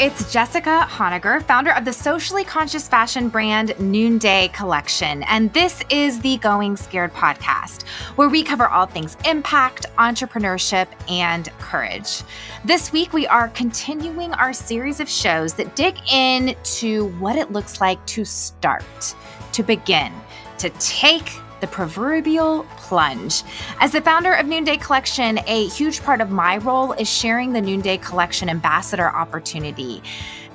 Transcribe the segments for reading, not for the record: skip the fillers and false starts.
it's Jessica Honegger, founder of the socially conscious fashion brand Noonday Collection. And this is the Going Scared podcast, where we cover all things impact, entrepreneurship, and courage. This week, we are continuing our series of shows that dig into what it looks like to start, to begin, to take the proverbial plunge. As the founder of Noonday Collection, a huge part of my role is sharing the Noonday Collection ambassador opportunity.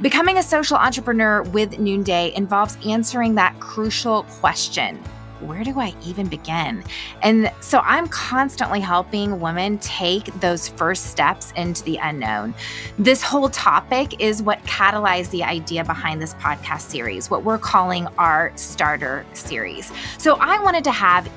Becoming a social entrepreneur with Noonday involves answering that crucial question: where do I even begin? And so I'm constantly helping women take those first steps into the unknown. This whole topic is what catalyzed the idea behind this podcast series, what we're calling our starter series. So I wanted to have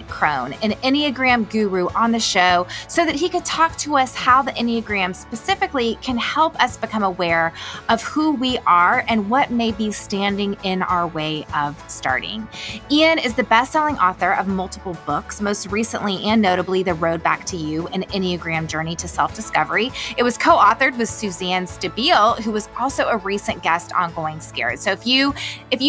Cron, an Enneagram guru, on the show so that he could talk to us how the Enneagram specifically can help us become aware of who we are and what may be standing in our way of starting. Ian is the best-selling author of multiple books, most recently and notably The Road Back to You, an Enneagram Journey to Self-Discovery. It was co-authored with Suzanne Stabile, who was also a recent guest on Going Scared. So if you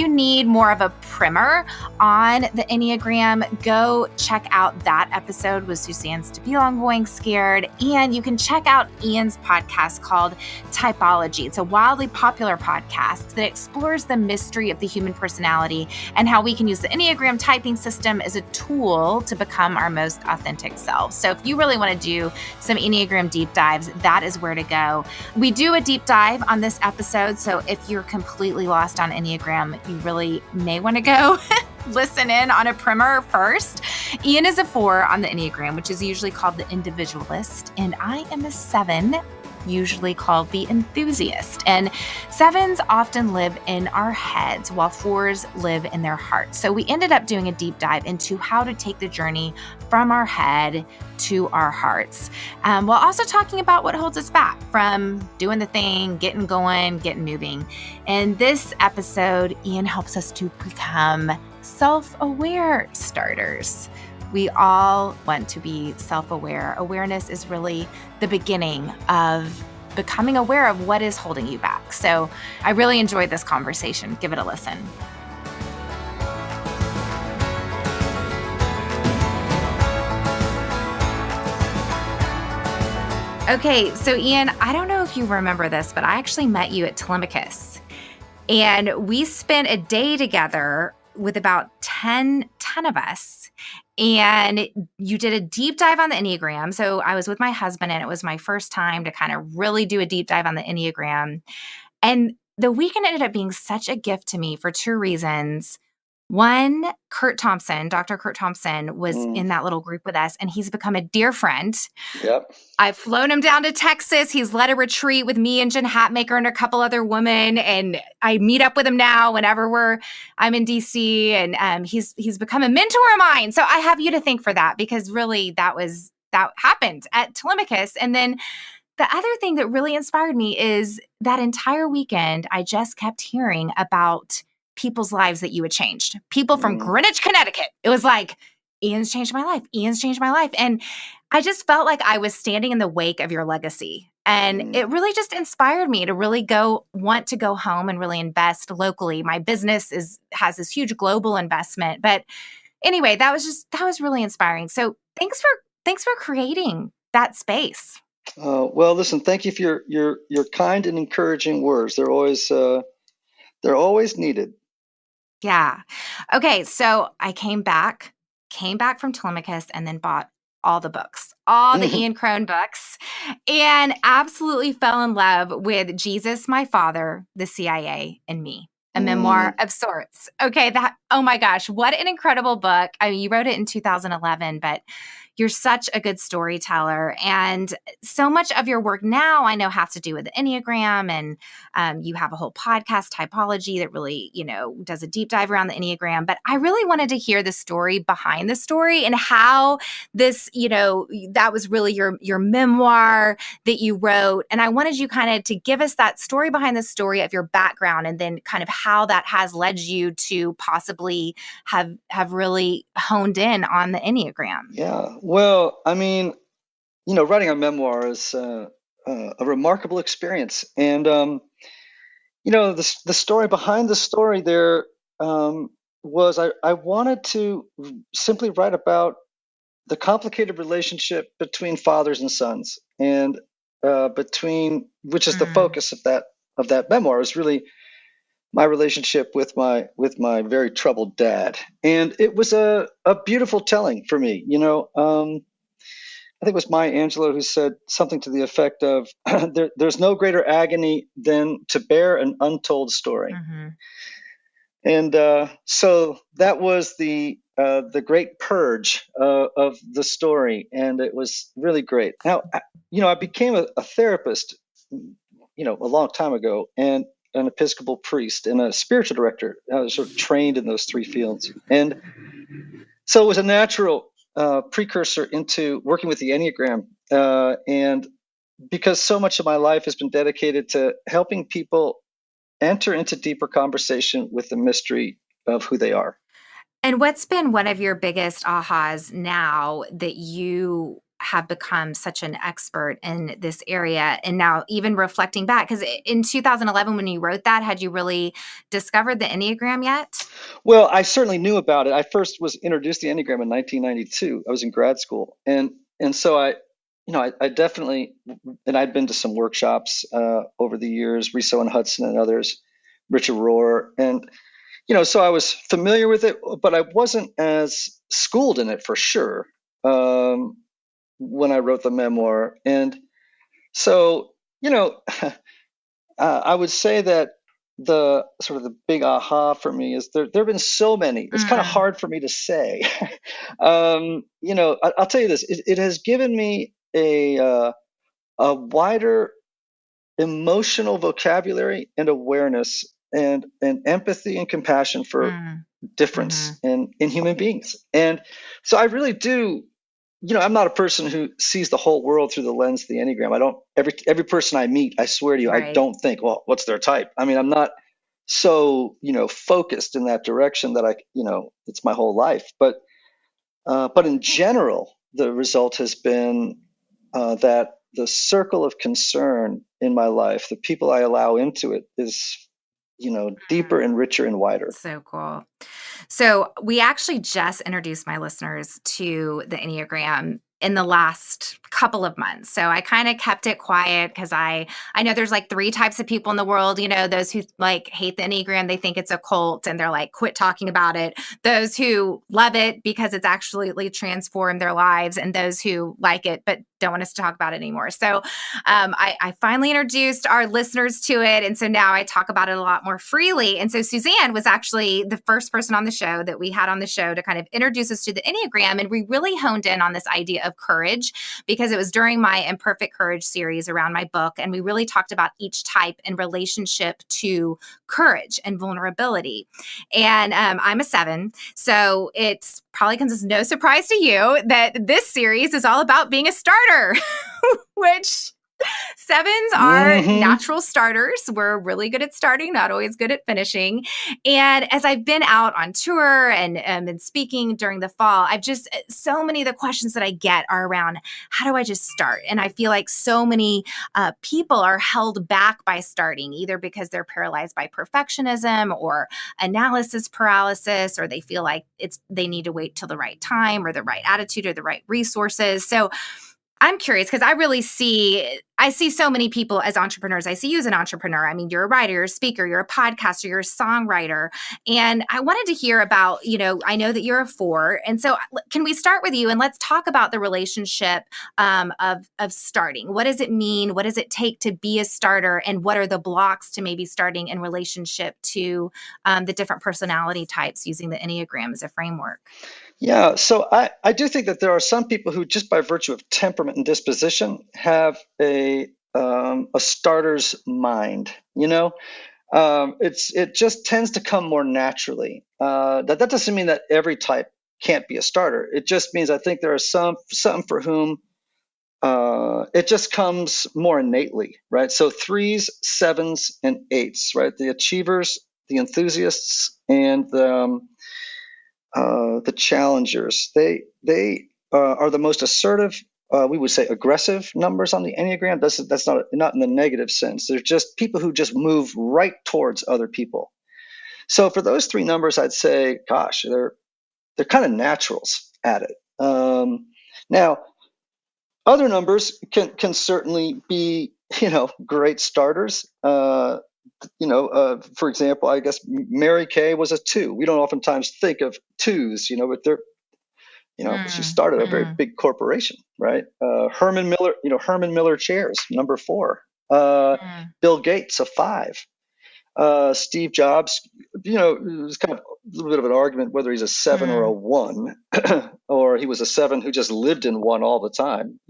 need more of a primer on the Enneagram, go check out that episode with Suzanne Stabile on Going Scared. And you can check out Ian's podcast called Typology. It's a wildly popular podcast that explores the mystery of the human personality and how we can use the Enneagram typing system as a tool to become our most authentic selves. So if you really want to do some Enneagram deep dives, that is where to go. We do a deep dive on this episode, so if you're completely lost on Enneagram, you really may want to go listen in on a primer first. Ian is a 4 on the Enneagram, which is usually called the individualist, and I am a 7, usually called the enthusiast. And 7s often live in our heads while 4s live in their hearts. So we ended up doing a deep dive into how to take the journey from our head to our hearts, while also talking about what holds us back from doing the thing, getting going, getting moving. In this episode, Ian helps us to become self-aware starters. We all want to be self-aware. Awareness is really the beginning of becoming aware of what is holding you back. So I really enjoyed this conversation. Give it a listen. Okay, so Ian, I don't know if you remember this, but I actually met you at Telemachus. And we spent a day together with about 10 of us. And you did a deep dive on the Enneagram. So I was with my husband, and it was my first time to kind of really do a deep dive on the Enneagram. And the weekend ended up being such a gift to me for 2 reasons. One, Dr. Kurt Thompson was in that little group with us, and he's become a dear friend. Yep. I've flown him down to Texas. He's led a retreat with me and Jen Hatmaker and a couple other women, and I meet up with him now whenever I'm in DC, and he's become a mentor of mine. So I have you to thank for that, because really that happened at Telemachus. And then the other thing that really inspired me is that entire weekend, I just kept hearing about people's lives that you had changed. People from Greenwich, Connecticut. It was like, Ian's changed my life. Ian's changed my life. And I just felt like I was standing in the wake of your legacy. And it really just inspired me to really want to go home and really invest locally. My business has this huge global investment. But anyway, that was really inspiring. So thanks for creating that space. Well, listen, thank you for your kind and encouraging words. They're always needed. Yeah. Okay. So I came back from Telemachus and then bought all the books, all the Ian Cron books, and absolutely fell in love with Jesus, My Father, the CIA, and Me, a memoir of sorts. Okay. Oh my gosh, what an incredible book. I mean, you wrote it in 2011, but you're such a good storyteller. And so much of your work now, I know, has to do with the Enneagram. And you have a whole podcast, Typology, that really, does a deep dive around the Enneagram. But I really wanted to hear the story behind the story and how this, that was really your memoir that you wrote. And I wanted you kind of to give us that story behind the story of your background, and then kind of how that has led you to possibly have really honed in on the Enneagram. Yeah. Well, I mean, writing a memoir is a remarkable experience. And the story behind the story there was I wanted to simply write about the complicated relationship between fathers and sons, and between which is the Mm. focus of that memoir. It was really my relationship with my very troubled dad, and it was a beautiful telling for me. I think it was Maya Angelou who said something to the effect of, "There's no greater agony than to bear an untold story." Hmm. And so that was the great purge of the story, and it was really great. Now, I became a therapist, a long time ago, and an Episcopal priest and a spiritual director. I was sort of trained in those three fields, and so it was a natural precursor into working with the Enneagram. And because so much of my life has been dedicated to helping people enter into deeper conversation with the mystery of who they are. And what's been one of your biggest ahas now that you have become such an expert in this area? And now, even reflecting back, because in 2011, when you wrote that, had you really discovered the Enneagram yet? Well, I certainly knew about it. I first was introduced to the Enneagram in 1992. I was in grad school, and so I definitely, and I'd been to some workshops over the years, Riso and Hudson and others, Richard Rohr, and so I was familiar with it, but I wasn't as schooled in it for sure when I wrote the memoir. And so, I would say that the sort of the big aha for me is there have been so many. It's kind of Mm. hard for me to say. I'll tell you this. It has given me a wider emotional vocabulary and awareness and empathy and compassion for Mm. difference Hmm. in human beings. And so I really do, I'm not a person who sees the whole world through the lens of the Enneagram. I don't, every person I meet, I swear to you, I Right. don't think, well, what's their type? I mean, I'm not so, focused in that direction that it's my whole life. But in general, the result has been that the circle of concern in my life, the people I allow into it, is deeper and richer and wider. So cool. So, we actually just introduced my listeners to the Enneagram in the last couple of months. So, I kind of kept it quiet because I know there's like three types of people in the world, those who like hate the Enneagram, they think it's a cult and they're like quit talking about it. Those who love it because it's actually transformed their lives, and those who like it but don't want us to talk about it anymore. So, I finally introduced our listeners to it. And so now I talk about it a lot more freely. And so Suzanne was actually the first person on the show that we had on the show to kind of introduce us to the Enneagram. And we really honed in on this idea of courage because it was during my Imperfect Courage series around my book. And we really talked about each type in relationship to courage and vulnerability. And I'm a 7. So it's probably comes as no surprise to you that this series is all about being a starter, which 7s are Hmm. natural starters. We're really good at starting, not always good at finishing. And as I've been out on tour and been speaking during the fall, I've just, so many of the questions that I get are around how do I just start? And I feel like so many people are held back by starting, either because they're paralyzed by perfectionism or analysis paralysis, or they feel like they need to wait till the right time or the right attitude or the right resources. So I'm curious because I see so many people as entrepreneurs. I see you as an entrepreneur. I mean, you're a writer, you're a speaker, you're a podcaster, you're a songwriter. And I wanted to hear about, I know that you're a 4. And so can we start with you and let's talk about the relationship of starting. What does it mean? What does it take to be a starter? And what are the blocks to maybe starting in relationship to the different personality types using the Enneagram as a framework? Yeah, so I do think that there are some people who, just by virtue of temperament and disposition, have a starter's mind. It just tends to come more naturally. That doesn't mean that every type can't be a starter. It just means I think there are some for whom it just comes more innately, right? So 3s, 7s, and 8s, right? The achievers, the enthusiasts, and the challengers. They are the most assertive, we would say aggressive numbers on the Enneagram. That's not in the negative sense. They're just people who just move right towards other people. So for those three numbers, I'd say, gosh, they're kind of naturals at it. Now, other numbers can certainly be, great starters. For example, I guess Mary Kay was a 2. We don't oftentimes think of 2s, but she started a very big corporation, right? Herman Miller chairs, number 4. Bill Gates, a 5. Steve Jobs, it was kind of a little bit of an argument whether he's a 7 or a 1, or he was a 7 who just lived in 1 all the time,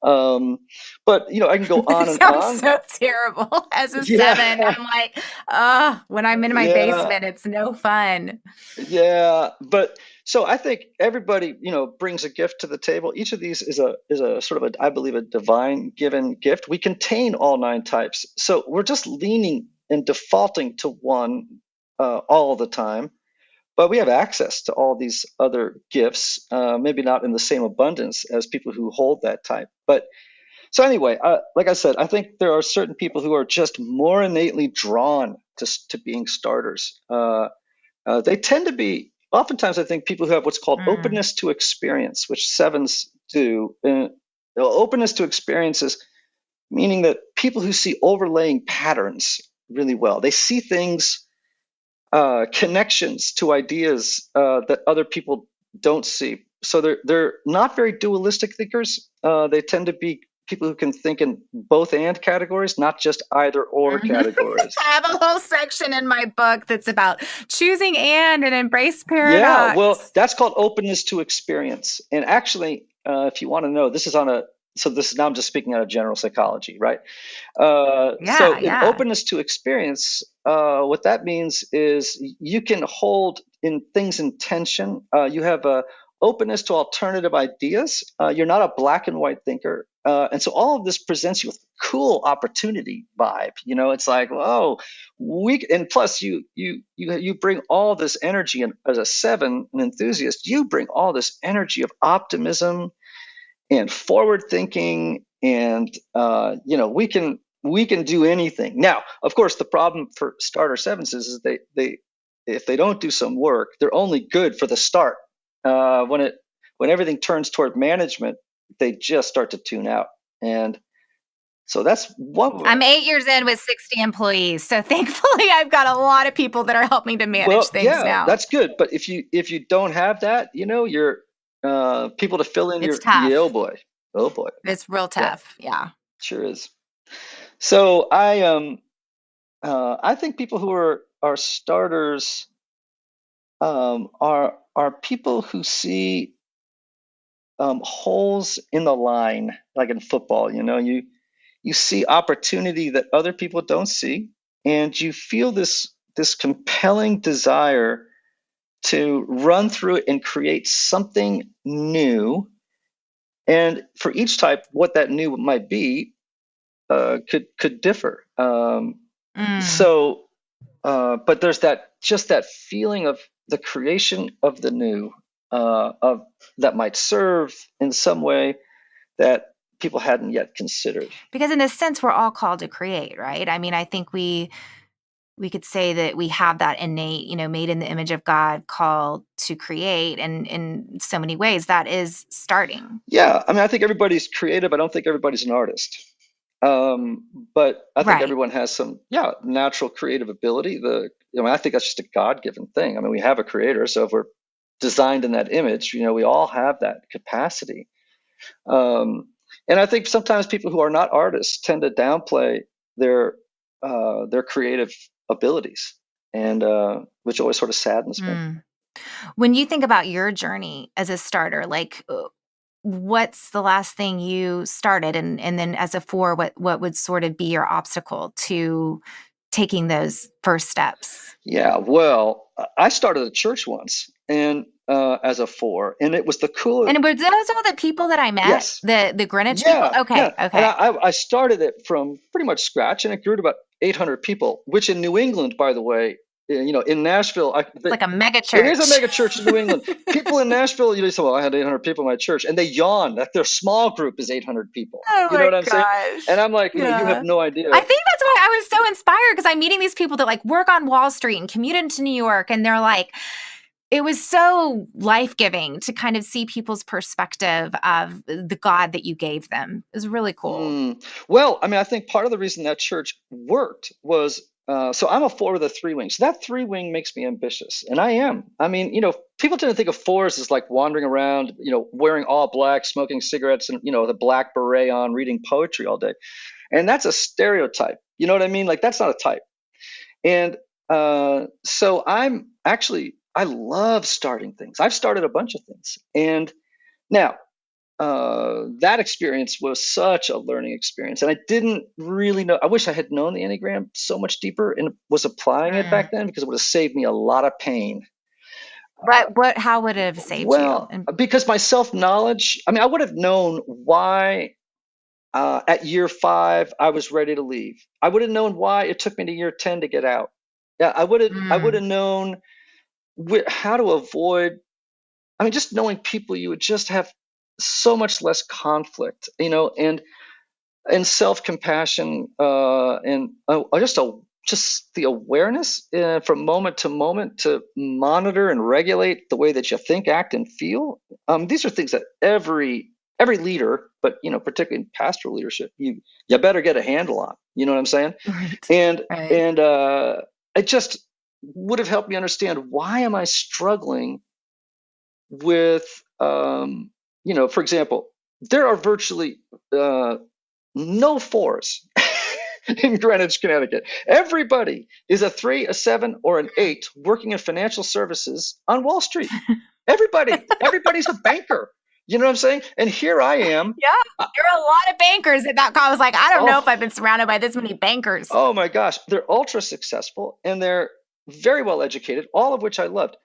But I can go on It and sounds on. so terrible. As a 7, Yeah, I'm like, oh, when I'm in my yeah, basement, it's no fun. yeah. But so I think everybody, brings a gift to the table. Each of these is a sort of I believe, a divine given gift. We contain all 9 types, so we're just leaning and defaulting to one all the time. But we have access to all these other gifts, maybe not in the same abundance as people who hold that type. But so anyway, like I said, I think there are certain people who are just more innately drawn to being starters. They tend to be, oftentimes, I think, people who have what's called openness to experience, which 7s do. Openness to experiences, meaning that people who see overlaying patterns really well. They see things, connections to ideas that other people don't see. So they're not very dualistic thinkers. They tend to be people who can think in both and categories, not just either or categories. I have a whole section in my book that's about choosing and an embrace Yeah, well, paradox. that's called openness to experience. And actually, if you want to know, this is now I'm just speaking out of general psychology, right? So Yeah, in yeah. openness to experience, what that means is you can hold in things in tension. You have a openness to alternative ideas. You're not a black and white thinker. And so all of this presents you with cool opportunity vibe. It's like, whoa, and plus you bring all this energy, and as a 7, an enthusiast, you bring all this energy of optimism and forward thinking, and we can do anything. Now, of course, the problem for starter 7s is they if they don't do some work, they're only good for the start. When everything turns toward management, they just start to tune out. And so that's one. I'm 8 years in with 60 employees, so thankfully I've got a lot of people that are helping to manage Well, things yeah, now. that's good. But if you don't have that, you're people to fill in It's your, yeah, tough. oh boy, It's real yeah, tough. Yeah. sure is. So I think people who are starters are people who see holes in the line, like in football. You see opportunity that other people don't see, and you feel this compelling desire to run through it and create something new. And for each type, what that new might be could differ. Mm. So, but there's that feeling of the creation of the new, of that might serve in some way that people hadn't yet considered. Because in a sense, we're all called to create, right? I mean, I think we could say that we have that innate, made in the image of God call to create, and in so many ways that is starting. Yeah, I mean, I think everybody's creative. I don't think everybody's an artist. Um, but I think Right. everyone has some, yeah, natural creative ability. I think that's just a God-given thing. I mean, we have a creator, so if we're designed in that image, we all have that capacity. Um, and I think sometimes people who are not artists tend to downplay their their creative abilities, and which always sort of saddens me. Mm. When you think about your journey as a starter, like what's the last thing you started, and then as a 4, what would sort of be your obstacle to taking those first steps? Yeah, well, I started a church once, and as a 4, and it was the coolest. And were those all the people that I met? Yes, The Greenwich people? yeah, yeah. Okay, And okay. I started it from pretty much scratch, and it grew to about 800 people, which in New England, by the way, in Nashville, It's like a mega it is a church. mega church in New England. People in Nashville, say, well, I had 800 people in my church, and they yawn that their small group is 800 people. Oh You know my what I'm saying? And gosh. I'm like, you have Yeah. no idea. I think that's why I was so inspired, because I'm meeting these people that like work on Wall Street and commute into New York, and they're like, it was so life-giving to kind of see people's perspective of the God that you gave them. It was really cool. Well, I think part of the reason that church worked was, so I'm a 4 with a 3 wing. So that 3 wing makes me ambitious, and I am. People tend to think of 4s as like wandering around, wearing all black, smoking cigarettes, and the black beret on, reading poetry all day, and that's a stereotype. You know what I mean? Like, that's not a type. And so I love starting things. I've started a bunch of things, and now that experience was such a learning experience, and I didn't really know. I wish I had known the Enneagram so much deeper and was applying it back then, because it would have saved me a lot of pain. Right. How would it have saved you? Well, because my self-knowledge, I would have known why at year 5 I was ready to leave. I would have known why it took me to year 10 to get out. Yeah, I would have known how to avoid. Just knowing people, you would just have so much less conflict, and self-compassion, and just the awareness, from moment to moment, to monitor and regulate the way that you think, act, and feel. These are things that every leader, but particularly in pastoral leadership, you better get a handle on. You know what I'm saying? Right. And Right. and it just would have helped me understand, why am I struggling with, for example, there are virtually no 4s in Greenwich, Connecticut. Everybody is a 3, a 7, or an 8 working in financial services on Wall Street. Everybody's a banker. You know what I'm saying? And here I am. Yeah, there are a lot of bankers at that call. I was like, I don't know if Oh, I've been surrounded by this many bankers. oh my gosh, they're ultra successful, and they're very well educated, all of which I loved.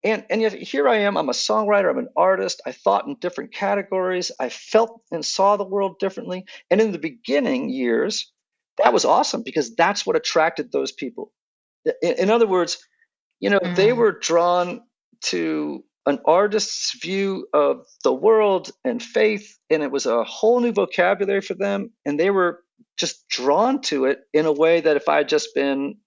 And yet here I am. I'm a songwriter. I'm an artist. I thought in different categories. I felt and saw the world differently. And in the beginning years, that was awesome, because that's what attracted those people. In other words, they were drawn to an artist's view of the world and faith, and it was a whole new vocabulary for them. And they were just drawn to it in a way that if I had just been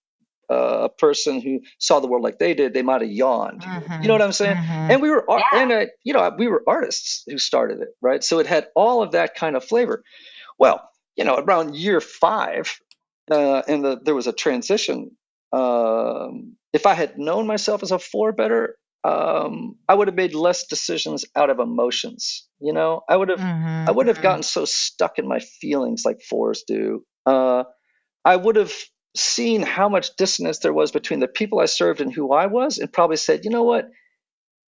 a person who saw the world like they did, they might have yawned. You know what I'm saying? And we were, we were artists who started it, right? So it had all of that kind of flavor. Well, around year 5, there was a transition. If I had known myself as a 4 better, I would have made less decisions out of emotions. I would have gotten so stuck in my feelings like 4s do. I would have seen how much dissonance there was between the people I served and who I was, and probably said, you know what?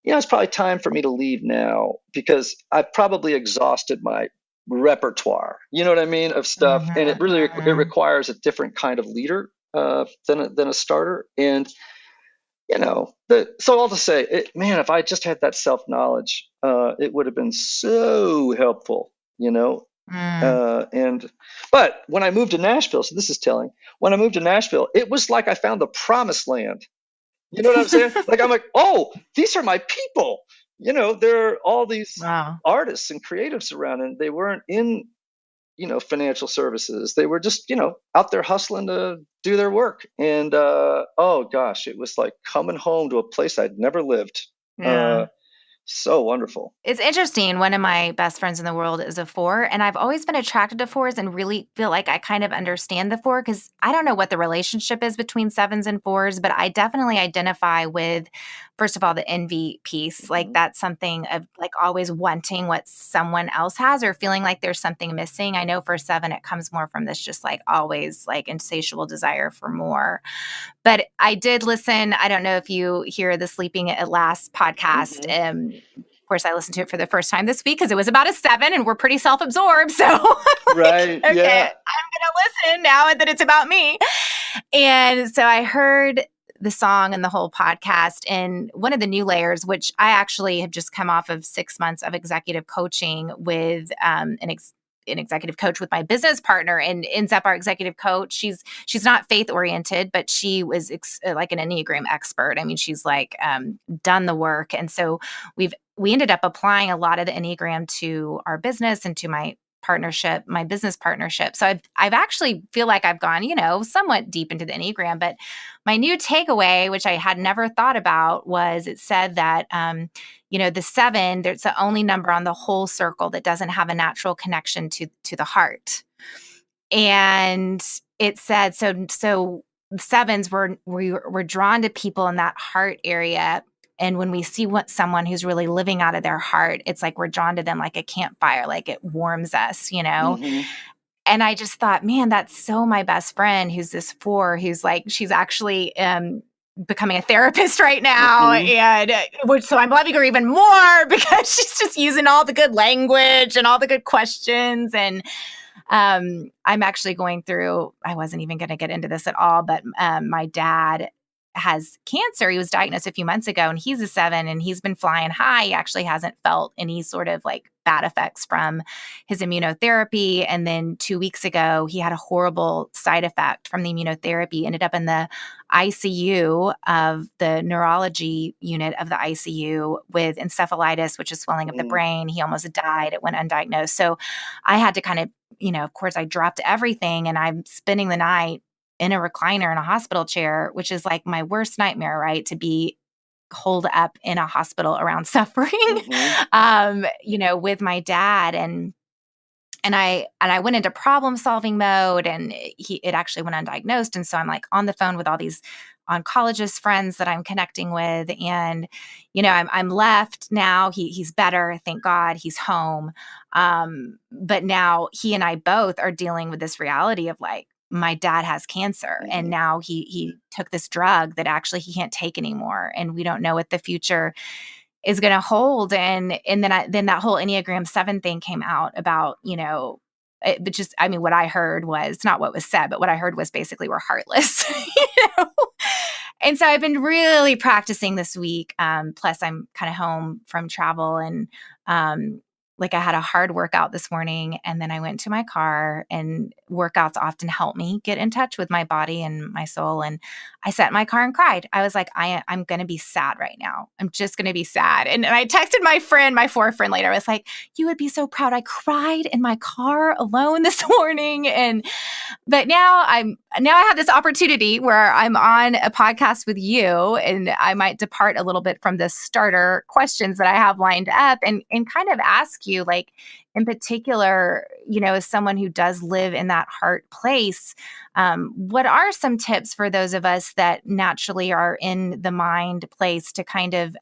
It's probably time for me to leave now, because I've probably exhausted my repertoire, you know what I mean, of stuff. And it really it requires a different kind of leader than a starter. And so all to say, man, if I just had that self-knowledge, it would have been so helpful. But when I moved to Nashville, so this is telling, when I moved to Nashville, it was like I found the promised land. You know what I'm saying? Like, I'm like, oh, these are my people. There are all these artists and creatives around, and they weren't in, financial services. They were just, out there hustling to do their work. And oh gosh, it was like coming home to a place I'd never lived. Yeah. So wonderful. It's interesting. One of my best friends in the world is a 4, and I've always been attracted to 4s and really feel like I kind of understand the 4, because I don't know what the relationship is between 7s and 4s, but I definitely identify with, first of all, the envy piece. Like, that's something of like always wanting what someone else has, or feeling like there's something missing. I know for 7, it comes more from this just like always like insatiable desire for more. But I did listen. I don't know if you hear the Sleeping at Last podcast. Of course, I listened to it for the first time this week because it was about a 7, and we're pretty self-absorbed. So, right, okay, yeah. I'm going to listen now that it's about me. And so I heard the song and the whole podcast. And one of the new layers, which I actually have just come off of 6 months of executive coaching with an executive coach with my business partner, and ends up our executive coach. She's not faith oriented, but she was like an Enneagram expert. I mean, she's like done the work. And so we ended up applying a lot of the Enneagram to our business and to my business partnership. So I've actually feel like I've gone, somewhat deep into the Enneagram, but my new takeaway, which I had never thought about, was it said that, the 7, there's the only number on the whole circle that doesn't have a natural connection to the heart. And it said, so 7s we're drawn to people in that heart area. And when we see someone who's really living out of their heart, it's like we're drawn to them like a campfire, like it warms us, Mm-hmm. And I just thought, man, that's so my best friend, who's this 4, who's like, she's actually becoming a therapist right now. Mm-hmm. And so I'm loving her even more because she's just using all the good language and all the good questions. And I'm actually going through, I wasn't even going to get into this at all, but my dad has cancer. He was diagnosed a few months ago, and he's a 7, and he's been flying high. He actually hasn't felt any sort of like bad effects from his immunotherapy. And then 2 weeks ago, he had a horrible side effect from the immunotherapy, ended up in the ICU of the neurology unit of the ICU with encephalitis, which is swelling of the brain. He almost died. It went undiagnosed. So I had to kind of, of course, I dropped everything, and I'm spending the night in a recliner in a hospital chair, which is like my worst nightmare, right? To be holed up in a hospital around suffering, with my dad. And I went into problem solving mode, and it actually went undiagnosed. And so I'm like on the phone with all these oncologist friends that I'm connecting with. And, I'm left now. He's better. Thank God he's home. But now he and I both are dealing with this reality of like, my dad has cancer, and now he took this drug that actually he can't take anymore. And we don't know what the future is going to hold. And then that whole Enneagram 7 thing came out about, but just, I mean, what I heard was not what was said, but what I heard was basically we're heartless, And so I've been really practicing this week. Plus I'm kind of home from travel, and, like I had a hard workout this morning, and then I went to my car, and workouts often help me get in touch with my body and my soul. And I sat in my car and cried. I was like, I'm going to be sad right now. I'm just going to be sad. And I texted my 4 friend later. I was like, you would be so proud. I cried in my car alone this morning. But now I have this opportunity where I'm on a podcast with you, and I might depart a little bit from the starter questions that I have lined up, and kind of ask you, like, in particular, as someone who does live in that heart place, what are some tips for those of us that naturally are in the mind place to kind of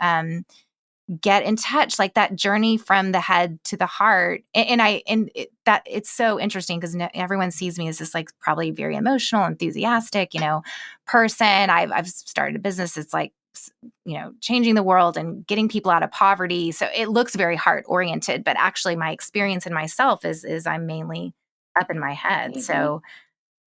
get in touch, like that journey from the head to the heart? That it's so interesting because everyone sees me as this like probably very emotional, enthusiastic, person. I've started a business. It's like, changing the world and getting people out of poverty. So it looks very heart oriented, but actually my experience in myself is I'm mainly up in my head. So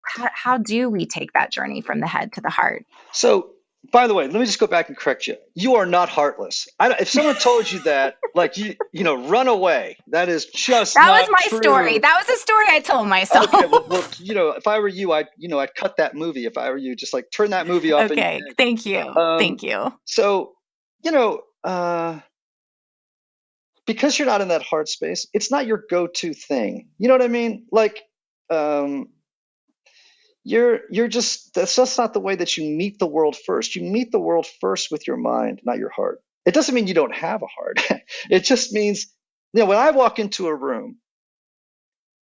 how do we take that journey from the head to the heart? So, by the way, let me just go back and correct you. You are not heartless. If someone told you that, like run away. That is just that not was my true. story. That was a story I told myself. Okay, well, if I were you, I'd cut that movie. If I were you, just like turn that movie off. Okay, thank you. Thank you. So, because you're not in that heart space, it's not your go-to thing. You know what I mean? Like, you're just, that's just not the way that you meet the world first. You meet the world first with your mind, not your heart. It doesn't mean you don't have a heart. It just means, when I walk into a room,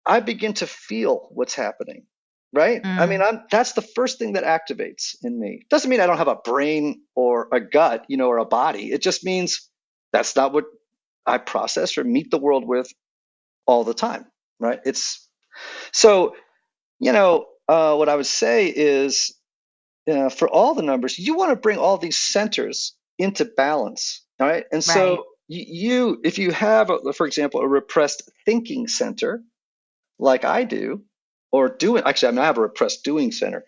I begin to feel what's happening, right? I mean, that's the first thing that activates in me. Doesn't mean I don't have a brain or a gut, or a body. It just means that's not what I process or meet the world with all the time, right? It's so, what I would say is, for all the numbers, you want to bring all these centers into balance, all right? And so you, if you have, for example, a repressed thinking center, like I do, or doing, actually, I have a repressed doing center.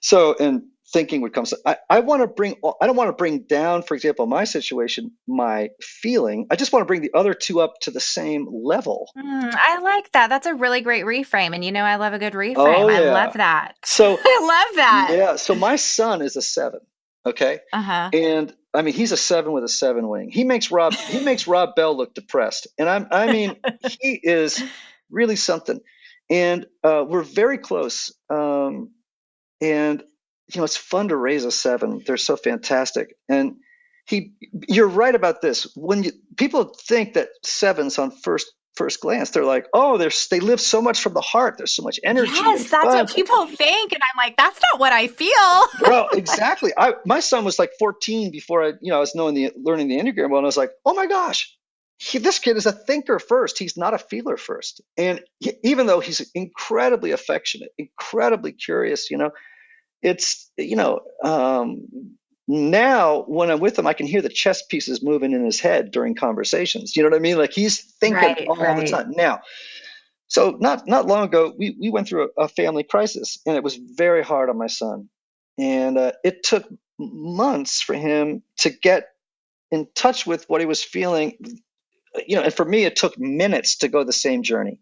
So, and thinking would come. So I want to bring, I don't want to bring down, for example, my situation, my feeling. I just want to bring the other two up to the same level. I like that. That's a really great reframe. And I love a good reframe. Oh I love yeah. that. So I love that. yeah. So my son is a 7. Okay. Uh-huh. And I mean, he's a 7 with a 7 wing. He makes Rob Bell look depressed. And I mean, he is really something. And we're very close. And it's fun to raise a 7. They're so fantastic. And you're right about this. When people think that 7s on first glance, they're like, oh, they live so much from the heart. There's so much energy and Yes, that's fun. what people think. And I'm like, that's not what I feel. Bro, exactly. My son was like 14 before I was learning the Enneagram well, and I was like, oh my gosh, this kid is a thinker first. He's not a feeler first. And even though he's incredibly affectionate, incredibly curious, it's now when I'm with him, I can hear the chess pieces moving in his head during conversations. You know what I mean? Like he's thinking all the time. Now, so not long ago, we went through a family crisis, and it was very hard on my son. And it took months for him to get in touch with what he was feeling. And for me, it took minutes to go the same journey,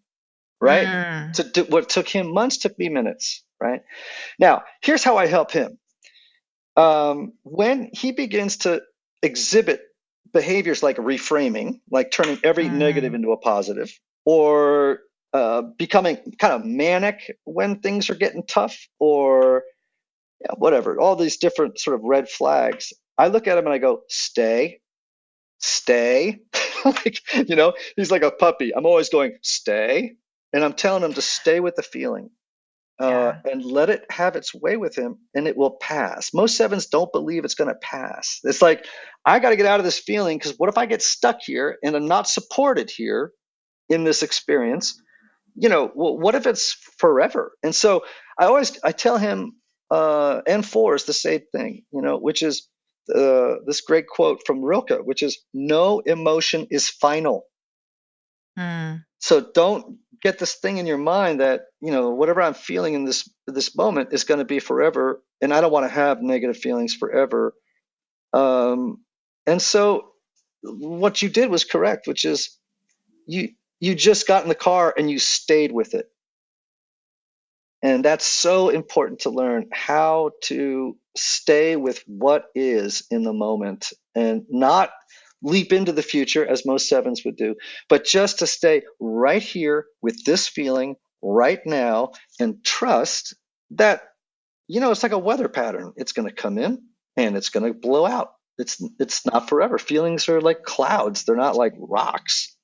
right? To do what took him months took me minutes, right? Now, here's how I help him. When he begins to exhibit behaviors like reframing, like turning every negative into a positive, or becoming kind of manic when things are getting tough, or whatever, all these different sort of red flags, I look at him and I go, stay. Like, he's like a puppy. I'm always going, stay. And I'm telling him to stay with the feeling. And let it have its way with him, and it will pass. Most 7s don't believe it's going to pass. It's like, I got to get out of this feeling, because what if I get stuck here and I'm not supported here in this experience? Well, what if it's forever? And so I tell him, and 4 is the same thing, which is this great quote from Rilke, which is, no emotion is final. So don't get this thing in your mind that, whatever I'm feeling in this moment is going to be forever. And I don't want to have negative feelings forever. And so what you did was correct, which is you just got in the car and you stayed with it. And that's so important to learn, how to stay with what is in the moment and not leap into the future as most 7s would do, but just to stay right here with this feeling right now and trust that, it's like a weather pattern. It's going to come in and it's going to blow out. It's not forever. Feelings are like clouds. They're not like rocks,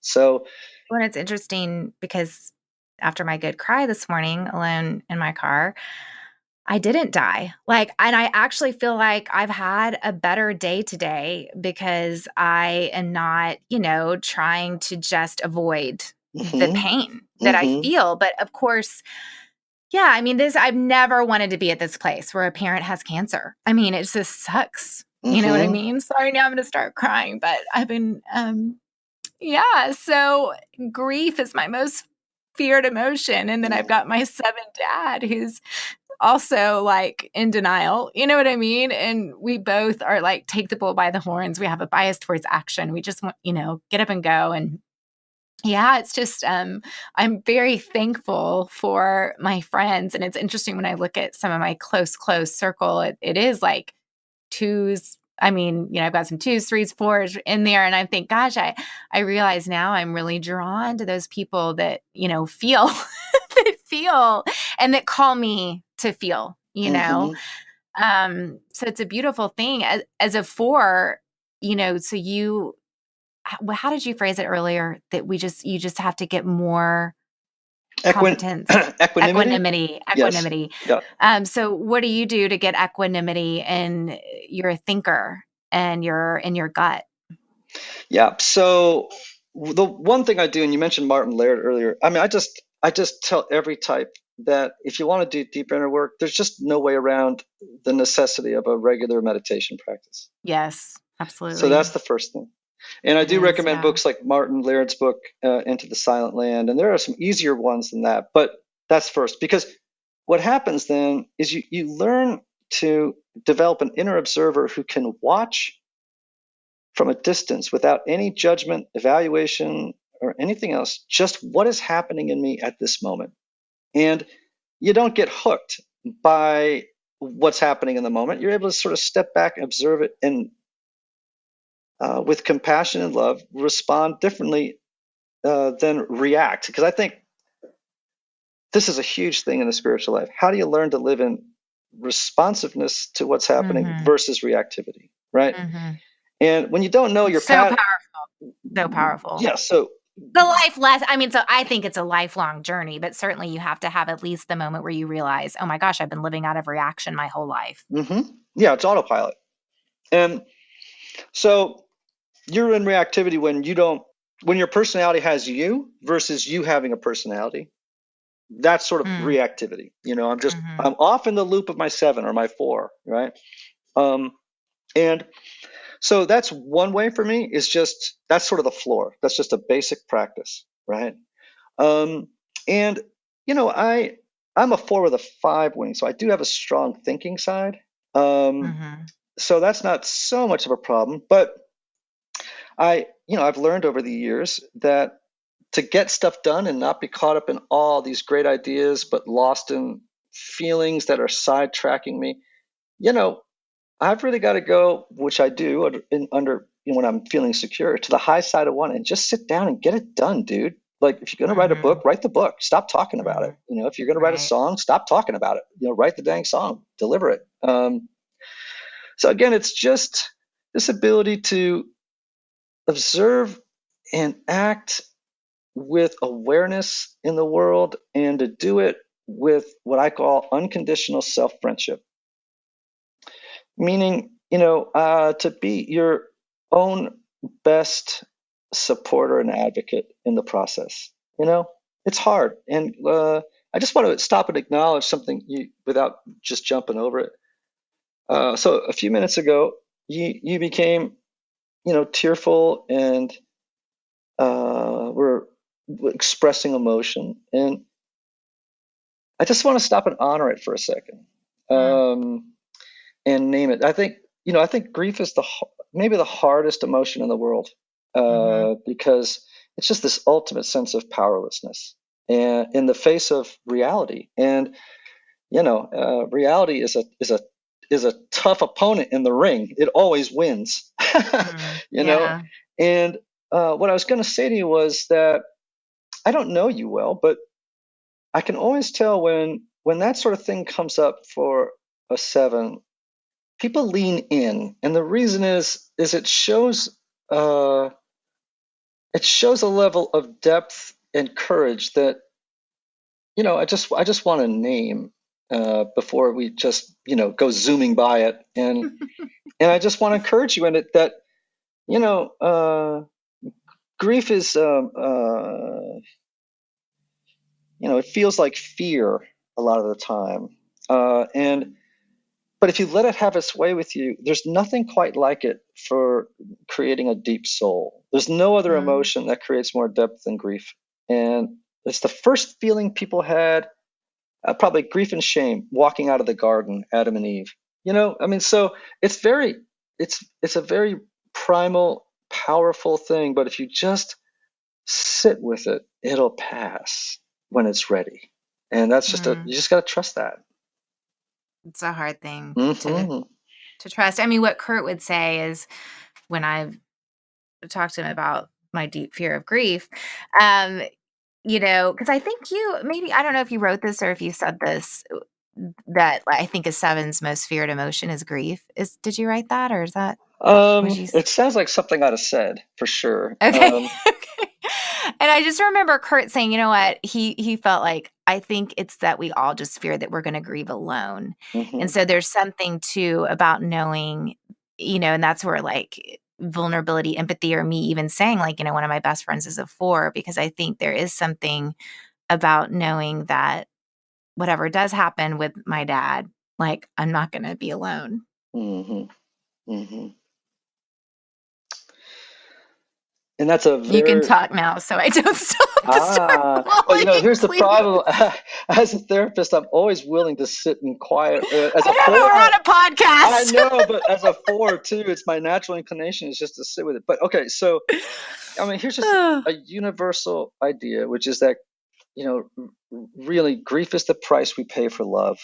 So. Well, it's interesting because after my good cry this morning alone in my car, I didn't die. And I actually feel like I've had a better day today because I am not, trying to just avoid the pain that I feel. But of course, I mean, I've never wanted to be at this place where a parent has cancer. I mean, it just sucks. You know what I mean? Sorry, now I'm going to start crying, but I've been, so grief is my most feared emotion. And then I've got my 7 dad who's also like in denial, you know what I mean? And we both are like, take the bull by the horns. We have a bias towards action. We just want, get up and go. And it's just, I'm very thankful for my friends. And it's interesting when I look at some of my close circle, it is like 2s. I mean, I've got some 2s, 3s, 4s in there. And I think, gosh, I realize now I'm really drawn to those people that, feel, that feel and that call me to feel, So it's a beautiful thing as a 4, so how did you phrase it earlier that you just have to get more competence, equanimity. Yes. Yeah. So what do you do to get equanimity in your thinker and in your gut? Yeah. So the one thing I do, and you mentioned Martin Laird earlier, I mean, I just tell every type that if you want to do deep inner work, there's just no way around the necessity of a regular meditation practice. Yes, absolutely. So that's the first thing. And I do recommend books like Martin Laird's book, Into the Silent Land. And there are some easier ones than that, but that's first, because what happens then is you learn to develop an inner observer who can watch from a distance without any judgment, evaluation, or anything else, just what is happening in me at this moment. And you don't get hooked by what's happening in the moment. You're able to sort of step back and observe it, and with compassion and love, respond differently than react. Because I think this is a huge thing in the spiritual life. How do you learn to live in responsiveness to what's happening versus reactivity, right? And when you don't know your So path, powerful. So powerful. yeah. So the life less. I mean, so I think it's a lifelong journey, but certainly you have to have at least the moment where you realize, oh my gosh, I've been living out of reaction my whole life. Yeah, it's autopilot. And so you're in reactivity when your personality has you versus you having a personality. That's sort of reactivity. I'm off in the loop of my 7 or my 4, right? And so that's one way for me, is just, that's sort of the floor. That's just a basic practice, right? And I'm a 4 with a 5 wing, so I do have a strong thinking side. So that's not so much of a problem, but I've learned over the years that to get stuff done and not be caught up in all these great ideas, but lost in feelings that are sidetracking me, I've really got to go, which I do when I'm feeling secure, to the high side of 1 and just sit down and get it done, dude. Like, if you're going to write a book, write the book. Stop talking about it. If you're going to write a song, stop talking about it. Write the dang song, deliver it. So again, it's just this ability to observe and act with awareness in the world, and to do it with what I call unconditional self-friendship. Meaning, to be your own best supporter and advocate in the process. It's hard. And I just want to stop and acknowledge something without just jumping over it. So a few minutes ago, you became, tearful, and were expressing emotion. And I just want to stop and honor it for a second. And name it. I think grief is maybe the hardest emotion in the world, because it's just this ultimate sense of powerlessness, and in the face of reality. And reality is a tough opponent in the ring. It always wins. And what I was going to say to you was that I don't know you well, but I can always tell when that sort of thing comes up for a 7. People lean in, and the reason is it shows a level of depth and courage that I just want to name before we just go zooming by it, and I just want to encourage you in it that grief is it feels like fear a lot of the time, but if you let it have its way with you, there's nothing quite like it for creating a deep soul. There's no other emotion that creates more depth than grief. And it's the first feeling people had, probably grief and shame, walking out of the garden, Adam and Eve. So it's a very primal, powerful thing. But if you just sit with it, it'll pass when it's ready. And that's just you just got to trust that. It's a hard thing to trust. I mean, what Kurt would say is, when talked to him about my deep fear of grief, because I think I don't know if you wrote this or if you said this, that I think a 7's most feared emotion is grief. Did you write that, or is that? It sounds like something I'd have said, for sure. Okay. And I just remember Kurt saying, you know what, he felt like, I think it's that we all just fear that we're going to grieve alone. And so there's something too about knowing, and that's where like vulnerability, empathy, or me even saying like, one of my best friends is a 4, because I think there is something about knowing that whatever does happen with my dad, like, I'm not going to be alone. And that's You can talk now, so I don't stop. Well, Swallowing, here's the please. problem. As a therapist, I'm always willing to sit and quiet. As I a know, but we're on four, a I podcast. know, but as a four too, it's my natural inclination is just to sit with it. But okay, so here's just a universal idea, which is that really grief is the price we pay for love.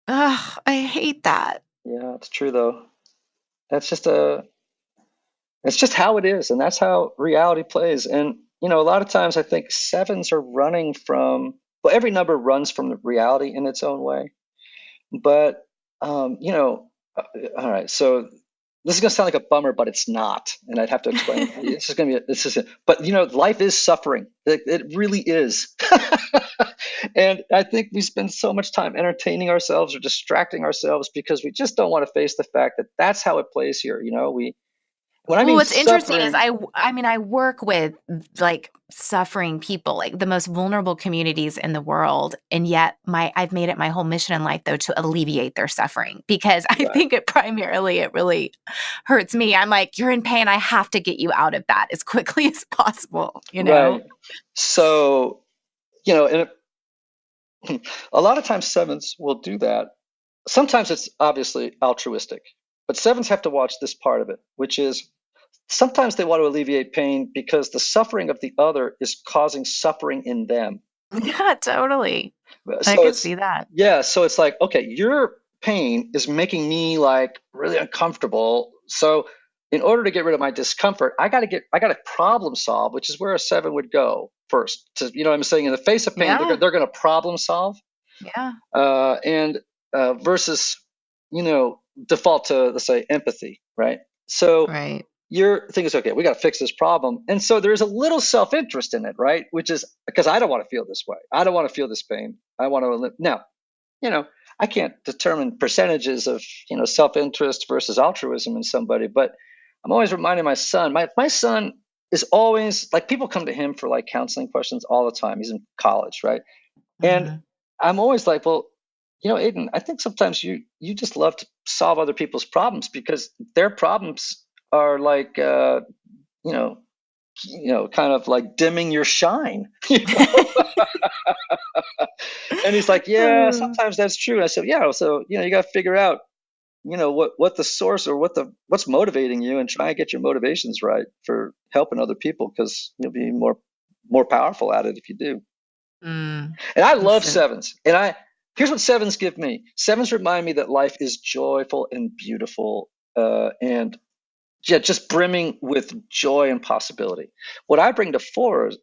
Ugh, I hate that. Yeah, it's true though. That's just it's just how it is, and that's how reality plays. And a lot of times I think sevens are running from, well, every number runs from the reality in its own way. But all right, so this is going to sound like a bummer, but it's not, and I'd have to explain. This is going to be this is it. But life is suffering. It really is. And I think we spend so much time entertaining ourselves or distracting ourselves because we just don't want to face the fact that that's how it plays here. When I Well, mean what's interesting is suffering, I mean, I work with like suffering people, like the most vulnerable communities in the world. And yet I've made it my whole mission in life though to alleviate their suffering because I right, think it really hurts me. I'm like, you're in pain. I have to get you out of that as quickly as possible, you know? right. So, and a lot of times sevens will do that. Sometimes it's obviously altruistic, but sevens have to watch this part of it, which is sometimes they want to alleviate pain because the suffering of the other is causing suffering in them. Yeah, totally. I So could it's, see that. yeah, so it's like, okay, your pain is making me like really uncomfortable. So in order to get rid of my discomfort, I got to problem solve, which is where a seven would go first. What I'm saying? In the face of pain, Yeah. they're going to problem solve, Yeah. and versus, default to, let's say, empathy, right? So Right. your thing is, okay, we got to fix this problem. And so there's a little self-interest in it, right? Which is because I don't want to feel this way. I don't want to feel this pain. I want to now, you know, I can't determine percentages of, self-interest versus altruism in somebody, but I'm always reminding my son, my son is always like, people come to him for like counseling questions all the time. He's in college, right? And Mhm. I'm always like, well, Aiden, I think sometimes you just love to solve other people's problems because their problems are like, you know, kind of like dimming your shine. And he's like, yeah, sometimes that's true. And I said, yeah, so you got to figure out, what the source or what's motivating you, and try and get your motivations right for helping other people, because you'll be more powerful at it if you do. Mm. And I love So sevens. And here's what sevens give me. Sevens remind me that life is joyful and beautiful, and yeah, just brimming with joy and possibility. What I bring to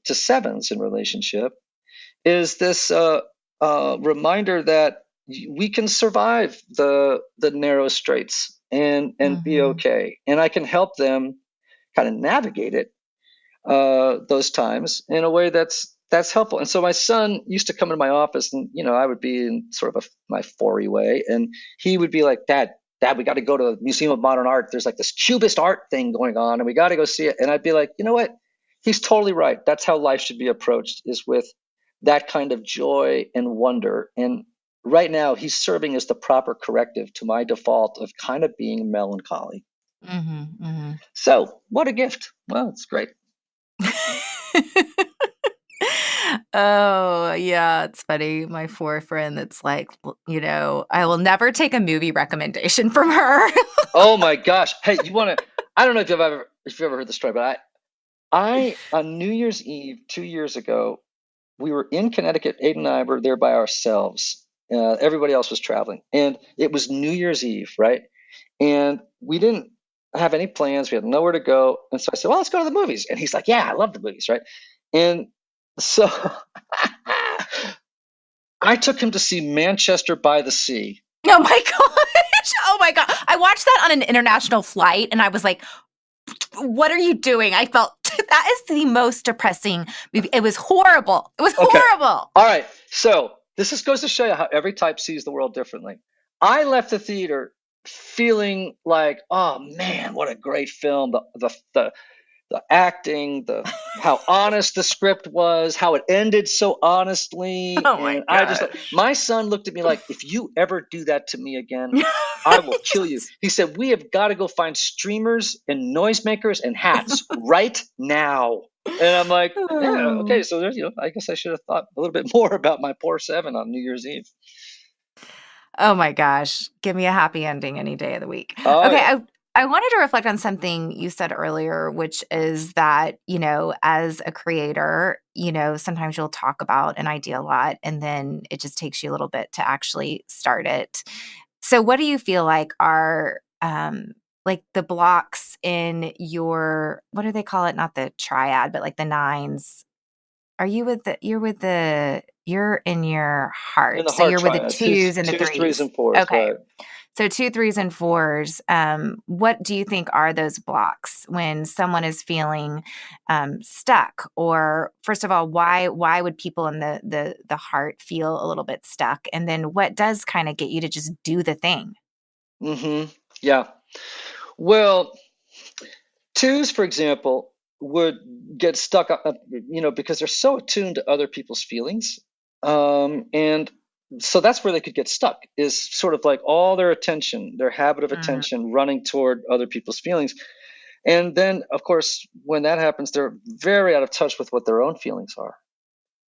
sevens in relationship is this reminder that we can survive the narrow straits and be mhm. okay. And I can help them kind of navigate it, those times, in a way that's helpful. And so my son used to come into my office, and I would be in sort of my 4 way, and he would be like, Dad, we got to go to the Museum of Modern Art. There's like this Cubist art thing going on, and we got to go see it. And I'd be like, you know what? He's totally right. That's how life should be approached, is with that kind of joy and wonder. And right now, he's serving as the proper corrective to my default of kind of being melancholy. Mhm, mhm. So, what a gift. Well, it's great. Oh, yeah, it's funny. My 4 friend that's like, I will never take a movie recommendation from her. Oh my gosh. Hey, I don't know if you've ever heard the story, but I on New Year's Eve 2 years ago, we were in Connecticut. Aiden and I were there by ourselves. Everybody else was traveling, and it was New Year's Eve, right? And we didn't have any plans. We had nowhere to go, and so I said, "Well, let's go to the movies." And he's like, "Yeah, I love the movies, right?" And so I took him to see Manchester by the Sea. Oh my gosh. Oh my god. I watched that on an international flight and I was like, "What are you doing?" I felt that is the most depressing movie. It was horrible. It was Okay. horrible. All right. So this just goes to show you how every type sees the world differently. I left the theater feeling like, oh man, what a great film. The acting, how honest the script was, how it ended so honestly. Oh my And gosh. my son looked at me like, if you ever do that to me again, I will kill you. He said, we have got to go find streamers and noisemakers and hats right now. And I'm like, yeah, okay. So there's, I guess I should have thought a little bit more about my poor 7 on New Year's Eve. Oh my gosh. Give me a happy ending any day of the week. Oh Okay, yeah. I wanted to reflect on something you said earlier, which is that, as a creator, sometimes you'll talk about an idea a lot and then it just takes you a little bit to actually start it. So what do you feel like are like the blocks in your, what do they call it? Not the triad, but like the nines. Are you you're in your In the heart. So heart you're with the triad, twos and the twos, threes, threes. and fours, Okay. right? So two, threes, and fours. What do you think are those blocks when someone is feeling stuck? Or first of all, why would people in the heart feel a little bit stuck? And then what does kind of get you to just do the thing? Yeah. Well, twos, for example, would get stuck, because they're so attuned to other people's feelings. And so that's where they could get stuck, is sort of like all their attention, their habit of Mm, attention running toward other people's feelings. And then, of course, when that happens, they're very out of touch with what their own feelings are.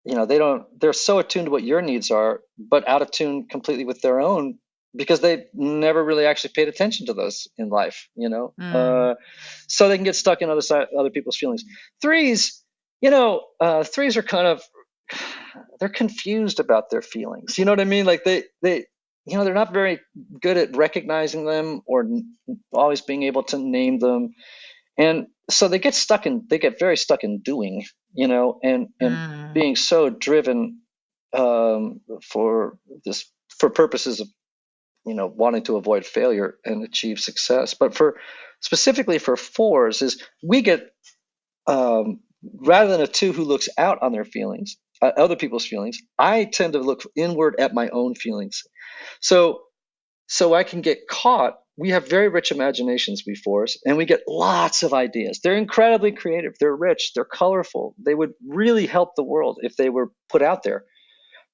They're so attuned to what your needs are, but out of tune completely with their own, because they never really actually paid attention to those in life. mm, So they can get stuck in other people's feelings. Threes, threes are kind of, they're confused about their feelings. You know what I mean? Like they're not very good at recognizing them or always being able to name them. And so they get very stuck in doing, and mm, being so driven, for purposes of, wanting to avoid failure and achieve success. But specifically for fours, is we get, rather than a two who looks out on their feelings, other people's feelings, I tend to look inward at my own feelings. So I can get caught. We have very rich imaginations, we fours, and we get lots of ideas. They're incredibly creative. They're rich. They're colorful. They would really help the world if they were put out there.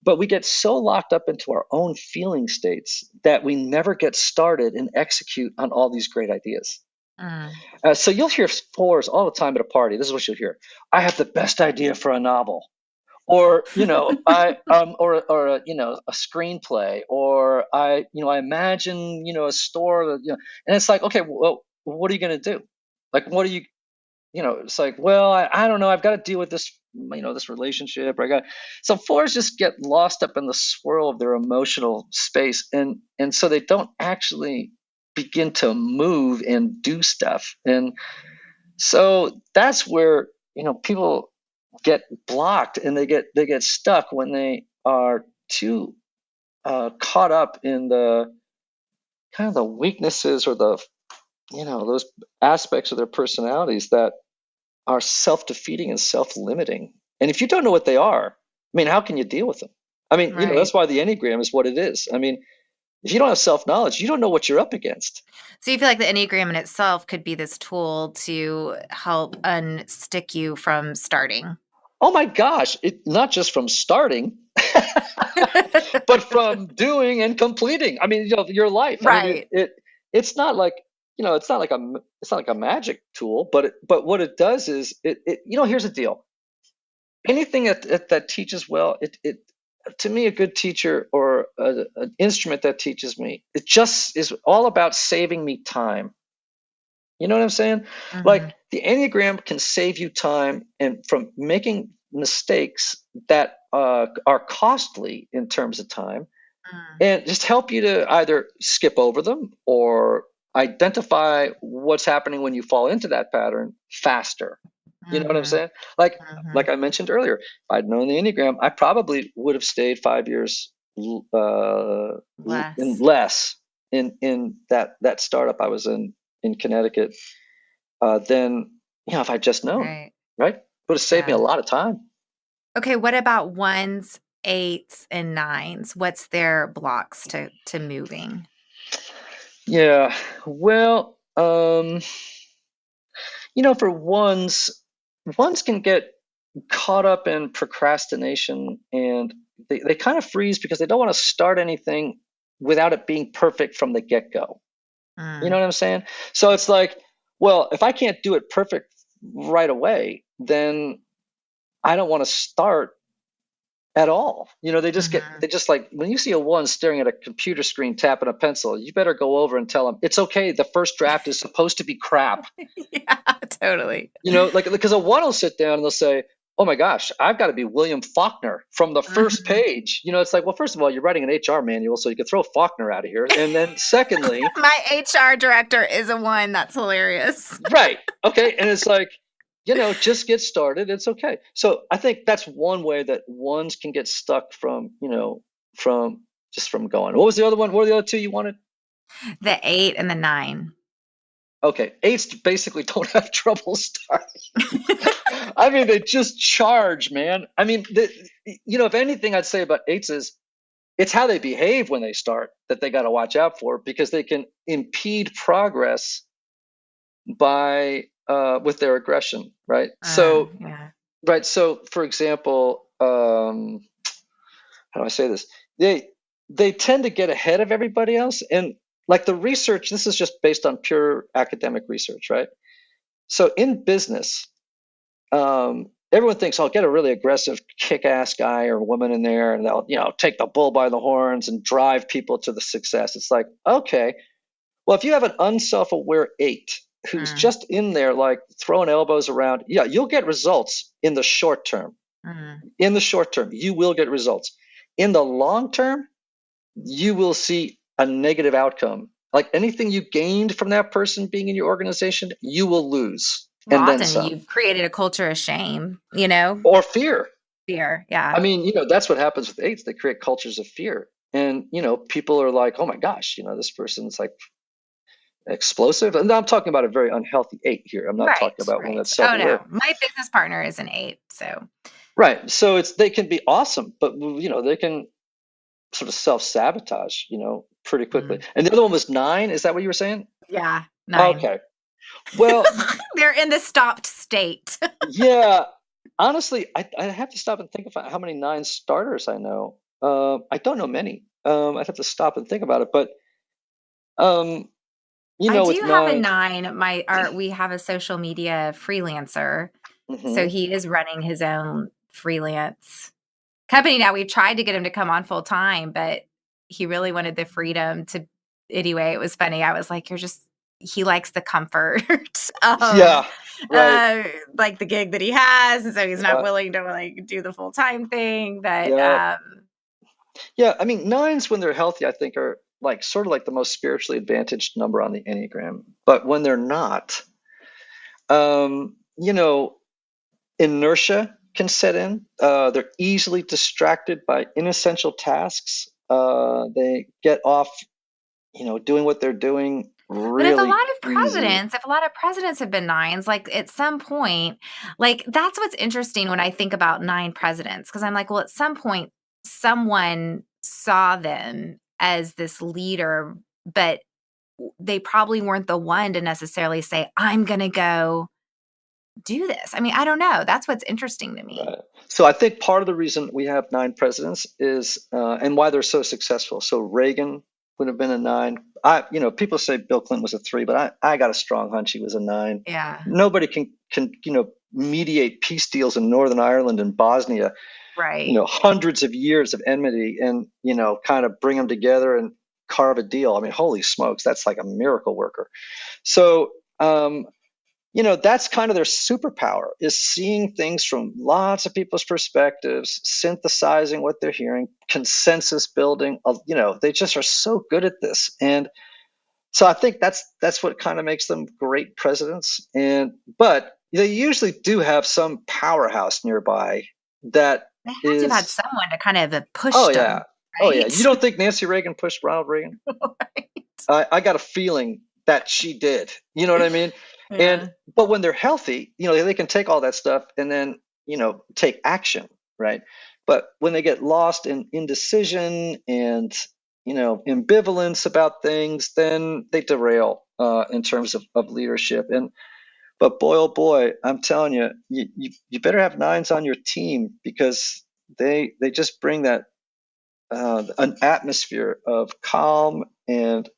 But we get so locked up into our own feeling states that we never get started and execute on all these great ideas. mm. So you'll hear fours all the time at a party. This is what you'll hear: I have the best idea for a novel, or I or a screenplay, or I imagine a store that, and it's like, okay, well, what are you going to do? Like, what are you, it's like, well, I don't know, I've got to deal with this relationship, or I got. So fours just get lost up in the swirl of their emotional space, and so they don't actually begin to move and do stuff. And so that's where, people get blocked, and they get stuck when they are too, caught up in the kind of the weaknesses, or the, those aspects of their personalities that are self-defeating and self-limiting. And if you don't know what they are, I mean, how can you deal with them? I mean, Right. that's why the Enneagram is what it is. I mean, if you don't have self-knowledge, you don't know what you're up against. So you feel like the Enneagram in itself could be this tool to help unstick you from starting. Oh my gosh, not just from starting, but from doing and completing. I mean, your life. I mean, Right. it's not like, it's not like a magic tool, but what it does is, here's the deal. Anything that teaches well, it to me, a good teacher, or an instrument that teaches me, it just is all about saving me time. You know what I'm saying? Like, Mhm. the Enneagram can save you time and from making mistakes that, are costly in terms of time, Mm. and just help you to either skip over them or identify what's happening when you fall into that pattern faster. You know what I'm Mhm. saying? Like Mhm. like I mentioned earlier, if I'd known the Enneagram, I probably would have stayed 5 years, in Less. less, in that startup I was in Connecticut, than, if I'd just known, Right. right? Would have saved me a Yeah. lot of time. Okay, what about ones, eights, and nines? What's their blocks to moving? Yeah. Well, for ones can get caught up in procrastination, and they kind of freeze because they don't want to start anything without it being perfect from the get go. You know Mm. what I'm saying? So it's like, well, if I can't do it perfect right away, then I don't want to start at all. They just like, when you see a one staring at a computer screen tapping a pencil, you better go over and tell them it's okay. The first draft is supposed to be crap. Yeah, totally. Like, because a one will sit down and they'll say, oh my gosh, I've got to be William Faulkner from the first page. It's like, well, first of all, you're writing an HR manual, so you can throw Faulkner out of here. And then secondly, My HR director is a one. That's hilarious. right. Okay. And it's like, just get started. It's okay. So I think that's one way that ones can get stuck from going. What was the other one? What were the other two you wanted? The 8 and the 9. Okay. Eights basically don't have trouble starting. I mean, they just charge, man. I mean, if anything I'd say about eights is it's how they behave when they start that they got to watch out for, because they can impede progress by with their aggression, right? Yeah. Right. So, for example, how do I say this? They tend to get ahead of everybody else, and like the research. This is just based on pure academic research, right? So, in business, everyone thinks I'll get a really aggressive, kick-ass guy or woman in there, and they'll take the bull by the horns and drive people to the success. It's like, okay, well, if you have an unself-aware eight who's just in there like throwing elbows around, yeah, you'll get results in the short term. In the short term, you will get results. In the long term, you will see a negative outcome. Like anything you gained from that person being in your organization, you will lose. Well, and then often some. you've created a culture of shame, Or fear. Fear, yeah. I mean, that's what happens with eights. They create cultures of fear. And, people are like, oh my gosh, this person's like explosive. And I'm talking about a very unhealthy eight here. I'm not talking about one that's self-aware. Oh no, my business partner is an 8, so. Right. So they can be awesome, but they can sort of self-sabotage, pretty quickly. And the other one was 9. Is that what you were saying? Yeah, 9. Okay. Well, they're in the stopped state. Yeah. Honestly, I have to stop and think about how many 9 starters I know. I don't know many. I'd have to stop and think about it. But I with do have a 9, 9. We have a social media freelancer, so he is running his own freelance company now. We've tried to get him to come on full time, but he really wanted the freedom to. Anyway, it was funny. I was like, he likes the comfort of right. like the gig that he has, and so he's not willing to like do the full time thing. But yeah, I mean, 9s when they're healthy, I think are like sort of like the most spiritually advantaged number on the Enneagram. But when they're not, inertia can set in. They're easily distracted by inessential tasks. They get off, doing what they're doing. Really, but if a lot of presidents have been 9s, like at some point, like that's what's interesting when I think about 9 presidents, because I'm like, well, at some point, someone saw them as this leader, but they probably weren't the one to necessarily say, I'm going to go do this. I mean, I don't know. That's what's interesting to me. Right. So I think part of the reason we have 9 presidents is, and why they're so successful. So Reagan would have been a 9. People say Bill Clinton was a 3, but I got a strong hunch he was a 9. Yeah. Nobody can mediate peace deals in Northern Ireland and Bosnia. Right. Hundreds of years of enmity, and kind of bring them together and carve a deal. I mean, holy smokes, that's like a miracle worker. So that's kind of their superpower, is seeing things from lots of people's perspectives, synthesizing what they're hearing, consensus building. They just are so good at this. And so I think that's what kind of makes them great presidents. But they usually do have some powerhouse nearby that they have to have had someone to kind of push them. Right? Oh yeah. You don't think Nancy Reagan pushed Ronald Reagan? Right. I got a feeling that she did. You know what I mean? Yeah. But when they're healthy, they can take all that stuff and then, take action, right? But when they get lost in indecision and, ambivalence about things, then they derail in terms of leadership. But boy, oh boy, I'm telling you, you better have 9s on your team, because they just bring that an atmosphere of calm and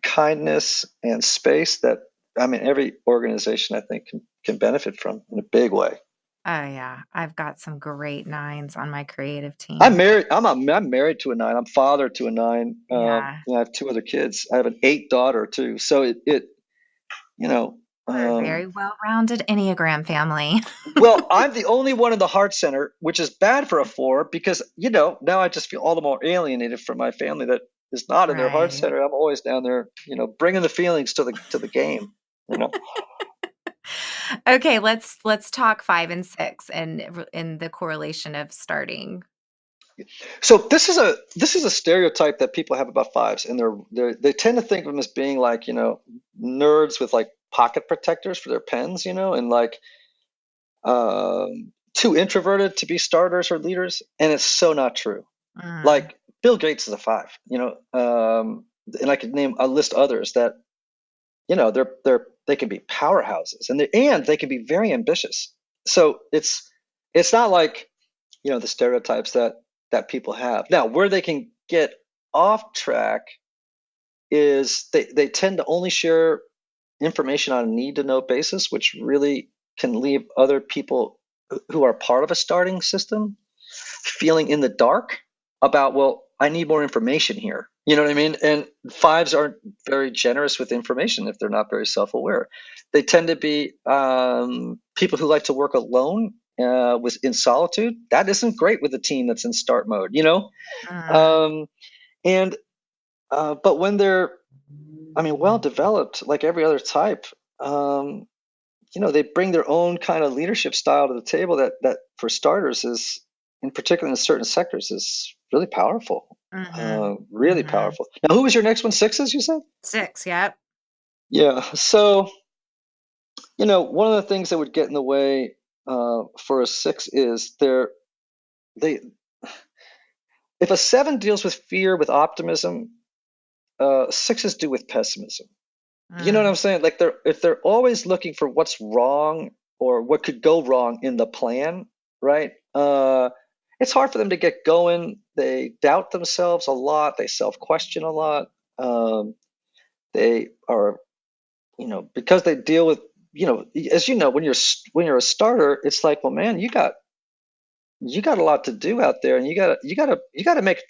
kindness and space that, I mean, every organization I think can benefit from in a big way. Oh yeah, I've got some great nines on my creative I'm team. married. I'm married to a nine. I'm father to a nine. Yeah, I have two other kids. I have an 8 daughter too. So it you know. we're a very well-rounded Enneagram family. Well, I'm the only one in the heart center, which is bad for a 4 because now I just feel all the more alienated from my family that is not in their heart Right. center. I'm always down there, bringing the feelings to the game. You know. Okay, let's talk 5 and 6 and in the correlation of starting. So this is a stereotype that people have about fives, and they tend to think of them as being like nerds with like pocket protectors for their pens, and like too introverted to be starters or leaders, and it's so not true. Mm, Like Bill Gates is a 5, and I could name a list others that they can be powerhouses, and they can be very ambitious. So it's not like the stereotypes that people have. Now, where they can get off track is they tend to only share information on a need to know basis, which really can leave other people who are part of a starting system feeling in the dark about, well, I need more information here. You know what I mean? And fives aren't very generous with information if they're not very self-aware. They tend to be people who like to work alone in solitude. That isn't great with a team that's in start mode, mm. Um, and but when they're, well developed, like every other type, they bring their own kind of leadership style to the table that for starters is, in particular in certain sectors, is really powerful. Mhm. Really Mhm. powerful. Now, who was your next one? Sixes, you said? 6, yep. Yeah. So, one of the things that would get in the way for a 6 is they if a 7 deals with fear with optimism, sixes do with pessimism. You know what I'm Mm, saying? Like if they're always looking for what's wrong or what could go wrong in the plan, right? It's hard for them to get going. They doubt themselves a lot. They self-question a lot. They are, because they deal with, as when you're a starter, it's like, well, man, you got a lot to do out there, and you got to make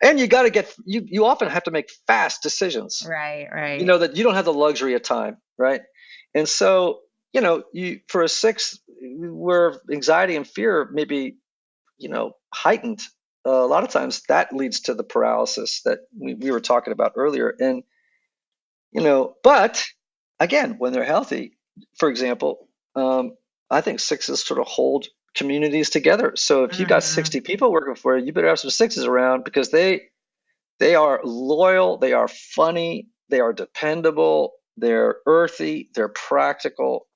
and you got to you often have to make fast decisions, right, right. that you don't have the luxury of time, right? And so, you for a 6 where anxiety and fear may be, heightened, a lot of times that leads to the paralysis that we were talking about earlier. And, but again, when they're healthy, for example, I think 6s sort of hold communities together. So if you got Mhm. 60 people working for you, you better have some 6s around because they are loyal, they are funny, they are dependable, they're earthy, they're practical.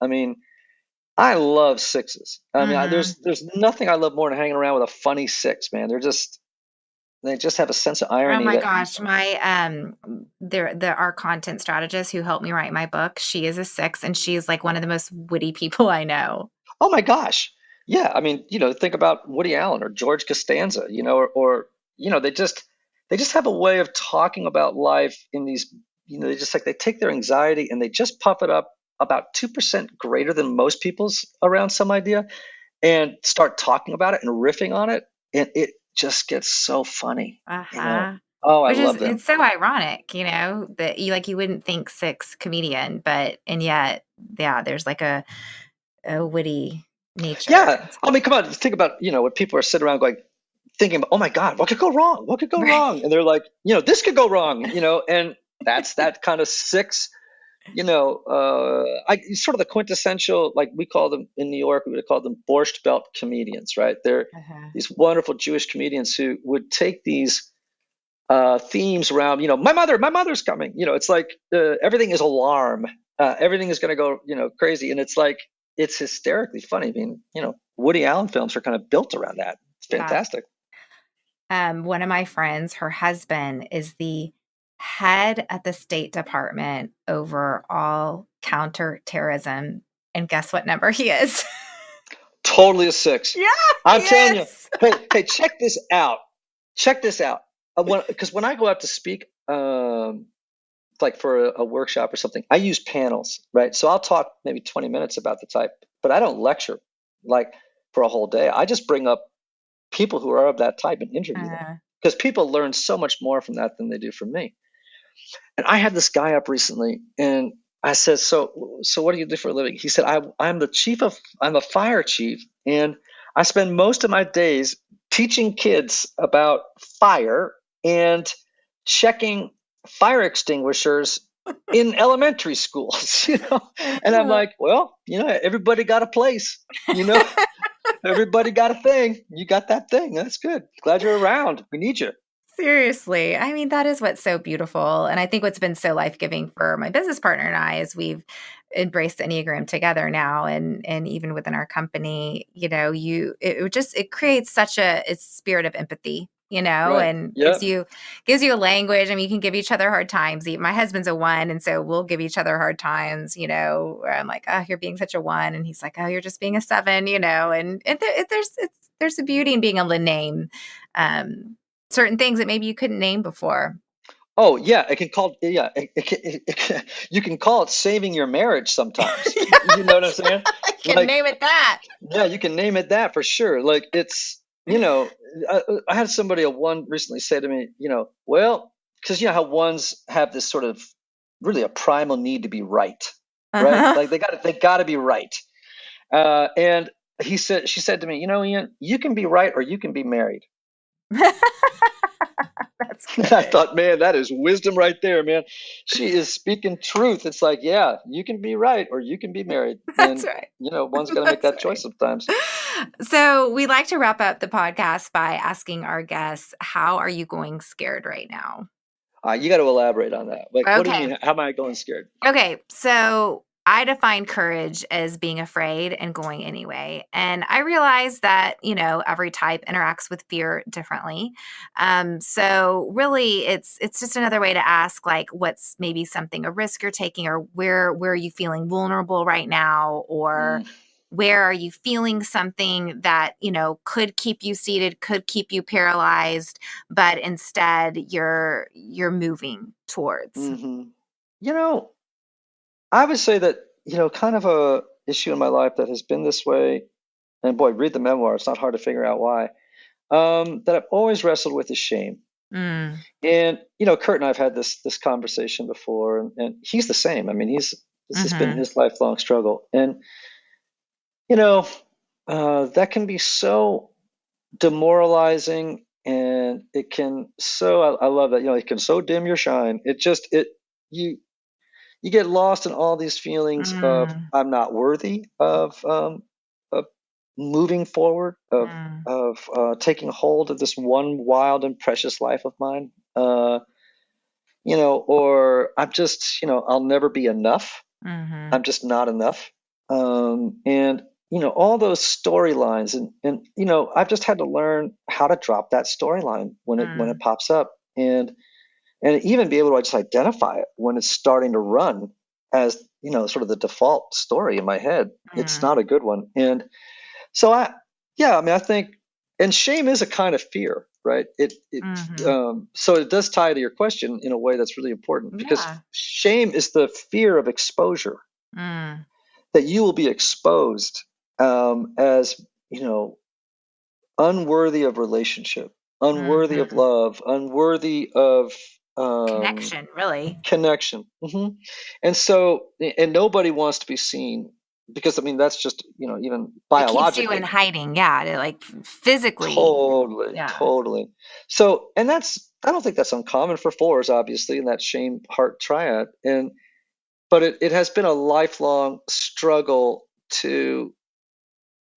I love 6s. Mhm. There's nothing I love more than hanging around with a funny 6, man. They just have a sense of Oh irony my that, gosh, my our content strategist who helped me write my book, she is a 6 and she's like one of the most witty people I know. oh my gosh. Yeah, think about Woody Allen or George Costanza, or they just have a way of talking about life in these, they take their anxiety and they just puff it up about 2% greater than most people's around some idea and start talking about it and riffing on it, and it just gets so funny. Uh-huh. Oh, I Which is love them. it's so ironic, that you wouldn't think 6 comedian, but and yet, yeah, there's like a witty nature. Yeah, come on, think about when people are sitting around going, thinking, oh my God, what could go wrong? What could go Right. wrong? And they're like, this could go wrong, and that's that kind of 6. I sort of the quintessential, like we call them in New York, we would call them borscht belt comedians, right? They're Uh-huh. these wonderful Jewish comedians who would take these themes around, my mother's coming. It's like everything is alarm. Everything is going to go, crazy. And it's like, it's hysterically funny. Woody Allen films are kind of built around that. It's Yeah. fantastic. One of my friends, her husband is the head at the State Department over all counterterrorism, and guess what number he is? Totally a 6. Yeah, I'm telling you, yes. hey, check this out. Check this out. Because when I go out to speak, like for a workshop or something, I use panels, right? So I'll talk maybe 20 minutes about the type, but I don't lecture like for a whole day. I just bring up people who are of that type and interview them Uh, because people learn so much more from that than they do from me. And I had this guy up recently, and I said, "So what do you do for a living?" He said, I'm a fire chief, and I spend most of my days teaching kids about fire and checking fire extinguishers in elementary schools, you know. And I'm like, well, everybody got a place, you know, everybody got a thing. You got that thing. That's good. Glad you're around. We need you. Seriously. I mean, that is what's so beautiful. And I think what's been so life-giving for my business partner and I is we've embraced the Enneagram together now. And even within our company, it creates such a spirit of empathy, Right. and Yeah. gives you a language. I mean, you can give each other hard times. My husband's a 1, and so we'll give each other hard times, where I'm like, oh, you're being such a 1. And he's like, oh, you're just being a 7, there's a beauty in being able to name, certain things that maybe you couldn't name before. Oh yeah, you can call it saving your marriage sometimes. You know what I'm saying? I can Like, name it that. yeah, you can name it that for sure. Like I had somebody a 1 recently say to me, well, because you know how 1s have this sort of really a primal need to be right, right? Uh-huh. Like they got to be right. And she said to me, Ian, you can be right or you can be married. That's I good. thought, man, that is wisdom right there, man. She is speaking truth. It's like, yeah, you can be right or you can be married. That's And, right. one's got to make That's that right. choice sometimes. So we like to wrap up the podcast by asking our guests, how are you going scared right now? You got to elaborate on that. Like, what do you Okay. mean? How am I going scared? Okay, so I define courage as being afraid and going anyway. And I realize that, every type interacts with fear differently. So really it's just another way to ask, like, what's maybe something, a risk you're taking, or where are you feeling vulnerable right now, or Mm, where are you feeling something that, could keep you seated, could keep you paralyzed, but instead you're moving towards. hmm You know, I would say that, kind of a issue in my life that has been this way. And boy, read the memoir. It's not hard to figure out why. That I've always wrestled with is shame. Mm. And Kurt and I've had this conversation before, and he's the same. I mean, this has been Mhm. his lifelong struggle, and you know, that can be so demoralizing, and it can I love that. It can so dim your shine. You you get lost in all these feelings of Mm, I'm not worthy of moving forward, mm, of taking hold of this one wild and precious life of mine. Or I'm just, I'll never be enough. mhm, I'm just not enough. And all those storylines, and I've just had to learn how to drop that storyline when it mm, pops up, and even be able to just identify it when it's starting to run as sort of the default story in my head. It's mm, not a good one, and so yeah, I mean, I think, and shame is a kind of fear, right? mhm. So it does tie to your question in a way that's really important because Yeah. shame is the fear of exposure, Mm, that you will be exposed as unworthy of relationship, unworthy of mhm. love, unworthy of Connection, really. connection. And so, and nobody wants to be seen because I mean that's just even It keeps you in biologically. hiding, yeah, to, like, physically. Totally, Yeah. totally. So, and I don't think that's uncommon for 4s, obviously, in that shame heart triad. But it has been a lifelong struggle to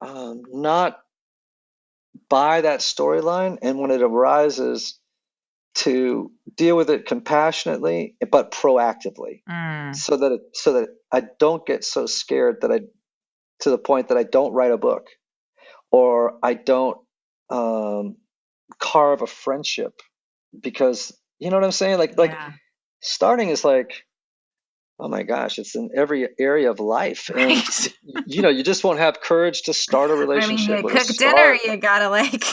not buy that storyline. And when it arises, to deal with it compassionately, but proactively, Mm, so that I don't get so scared to the point that I don't write a book or I don't um, carve a friendship because you know what I'm saying? Like yeah. starting is like, oh my gosh, it's in every area of life. And Right. you just won't have courage to start a I mean, relationship you with a cook dinner, start. you gotta, like.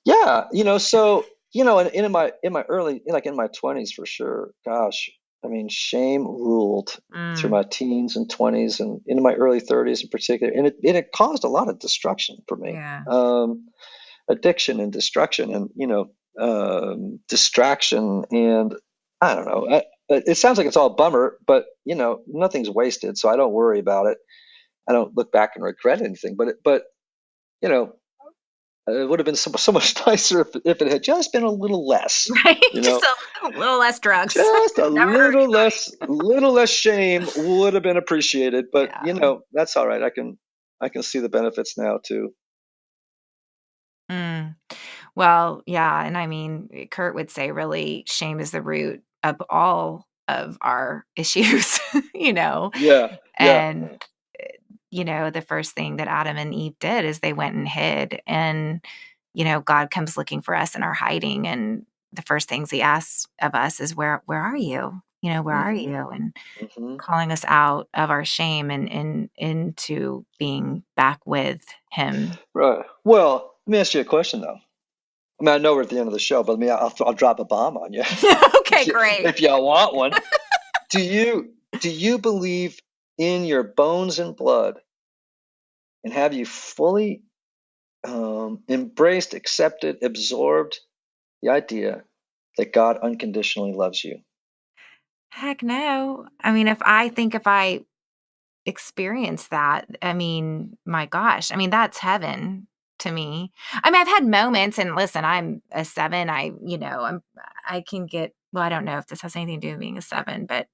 Yeah, so and in my early like in my 20s for sure, gosh, I mean, shame ruled through Mm, my teens and 20s and into my early 30s in particular. And it caused a lot of destruction for me. yeah. Addiction and destruction and, distraction. And I don't know. It sounds like it's all bummer, but, nothing's wasted. So I don't worry about it. I don't look back and regret anything. But you know, it would have been so much nicer if it had just been a little less, Right? you Just know. a little less drugs. Just a Never hurt little less shame would have been appreciated, but anybody. that's all right. I can see the benefits now too. Yeah. Well, yeah, and I mean, Kurt would say really shame is the root of all of our issues, you know? Yeah, yeah. And, the first thing that Adam and Eve did is they went and hid. And, God comes looking for us in our hiding. And the first things he asks of us is, where are you? Where are Hmm. you? And Hmm. calling us out of our shame and into being back with him. Right. Well, let me ask you a question though. I mean, I know we're at the end of the show, but I'll drop a bomb on you Okay, great. if y'all want one. Do you believe in your bones and blood, and have you fully embraced, accepted, absorbed the idea that God unconditionally loves you? Heck no. I mean, if I experience that, I mean, my gosh, I mean, that's heaven to me. I mean, I've had moments, and listen, I'm a 7. I can get, well, I don't know if this has anything to do with being a 7, but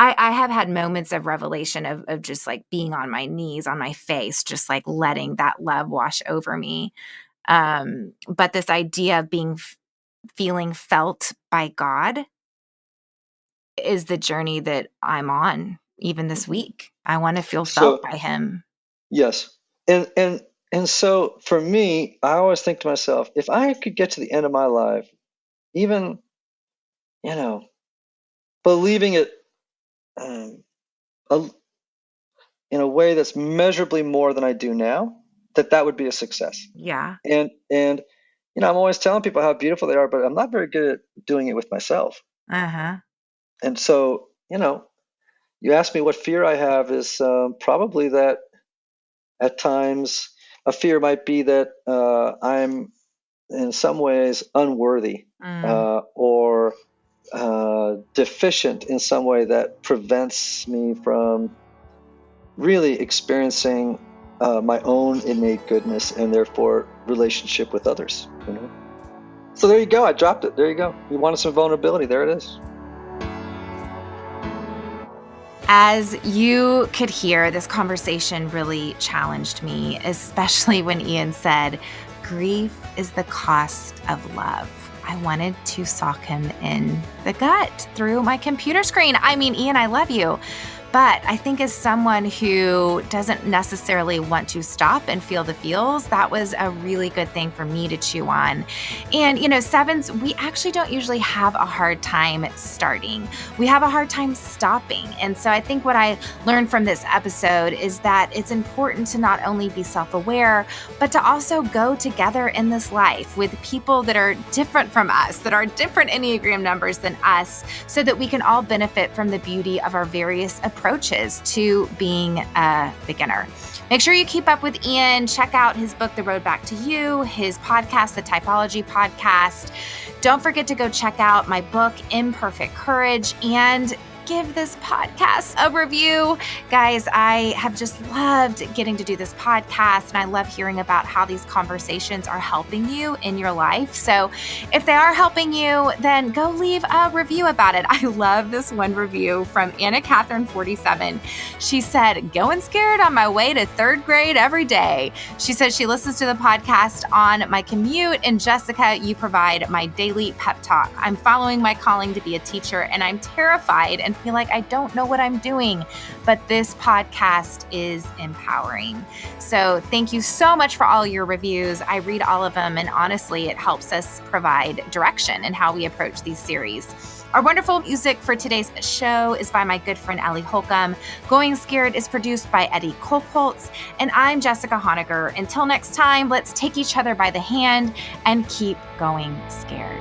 I have had moments of revelation of just like being on my knees, on my face, just like letting that love wash over me. But this idea of feeling felt by God is the journey that I'm on even this Hmm. week. I want to feel felt So by him. yes, and so for me, I always think to myself, if I could get to the end of my life, even you know, believing it um, a, in a way that's measurably more than I do now, that would be a success. Yeah. And I'm always telling people how beautiful they are, but I'm not very good at doing it with myself. Uh-huh. And so, you ask me what fear I have is probably that at times a fear might be that I'm in some ways unworthy Mm. or deficient in some way that prevents me from really experiencing my own innate goodness and therefore relationship with others. So there you go. I dropped it. There you go. You wanted some vulnerability. There it is. As you could hear, this conversation really challenged me, especially when Ian said, grief is the cost of love. I wanted to sock him in the gut through my computer screen. I mean, Ian, I love you. But I think as someone who doesn't necessarily want to stop and feel the feels, that was a really good thing for me to chew on. And, 7s, we actually don't usually have a hard time starting. We have a hard time stopping. And so I think what I learned from this episode is that it's important to not only be self-aware, but to also go together in this life with people that are different from us, that are different Enneagram numbers than us, so that we can all benefit from the beauty of our various approaches to being a beginner. Make sure you keep up with Ian. Check out his book, The Road Back to You, his podcast, The Typology Podcast. Don't forget to go check out my book, Imperfect Courage, and give this podcast a review. Guys, I have just loved getting to do this podcast, and I love hearing about how these conversations are helping you in your life. So if they are helping you, then go leave a review about it. I love this one review from Anna Catherine 47. She said, going scared on my way to 3rd grade every day. She said she listens to the podcast on my commute, and Jessica, you provide my daily pep talk. I'm following my calling to be a teacher, and I'm terrified and feel like I don't know what I'm doing, but this podcast is empowering. So thank you so much for all your reviews. I read all of them, and honestly, it helps us provide direction in how we approach these series. Our wonderful music for today's show is by my good friend Ellie Holcomb. Going Scared is produced by Eddie Kolpoltz, and I'm Jessica Honegger. Until next time, let's take each other by the hand and keep going scared.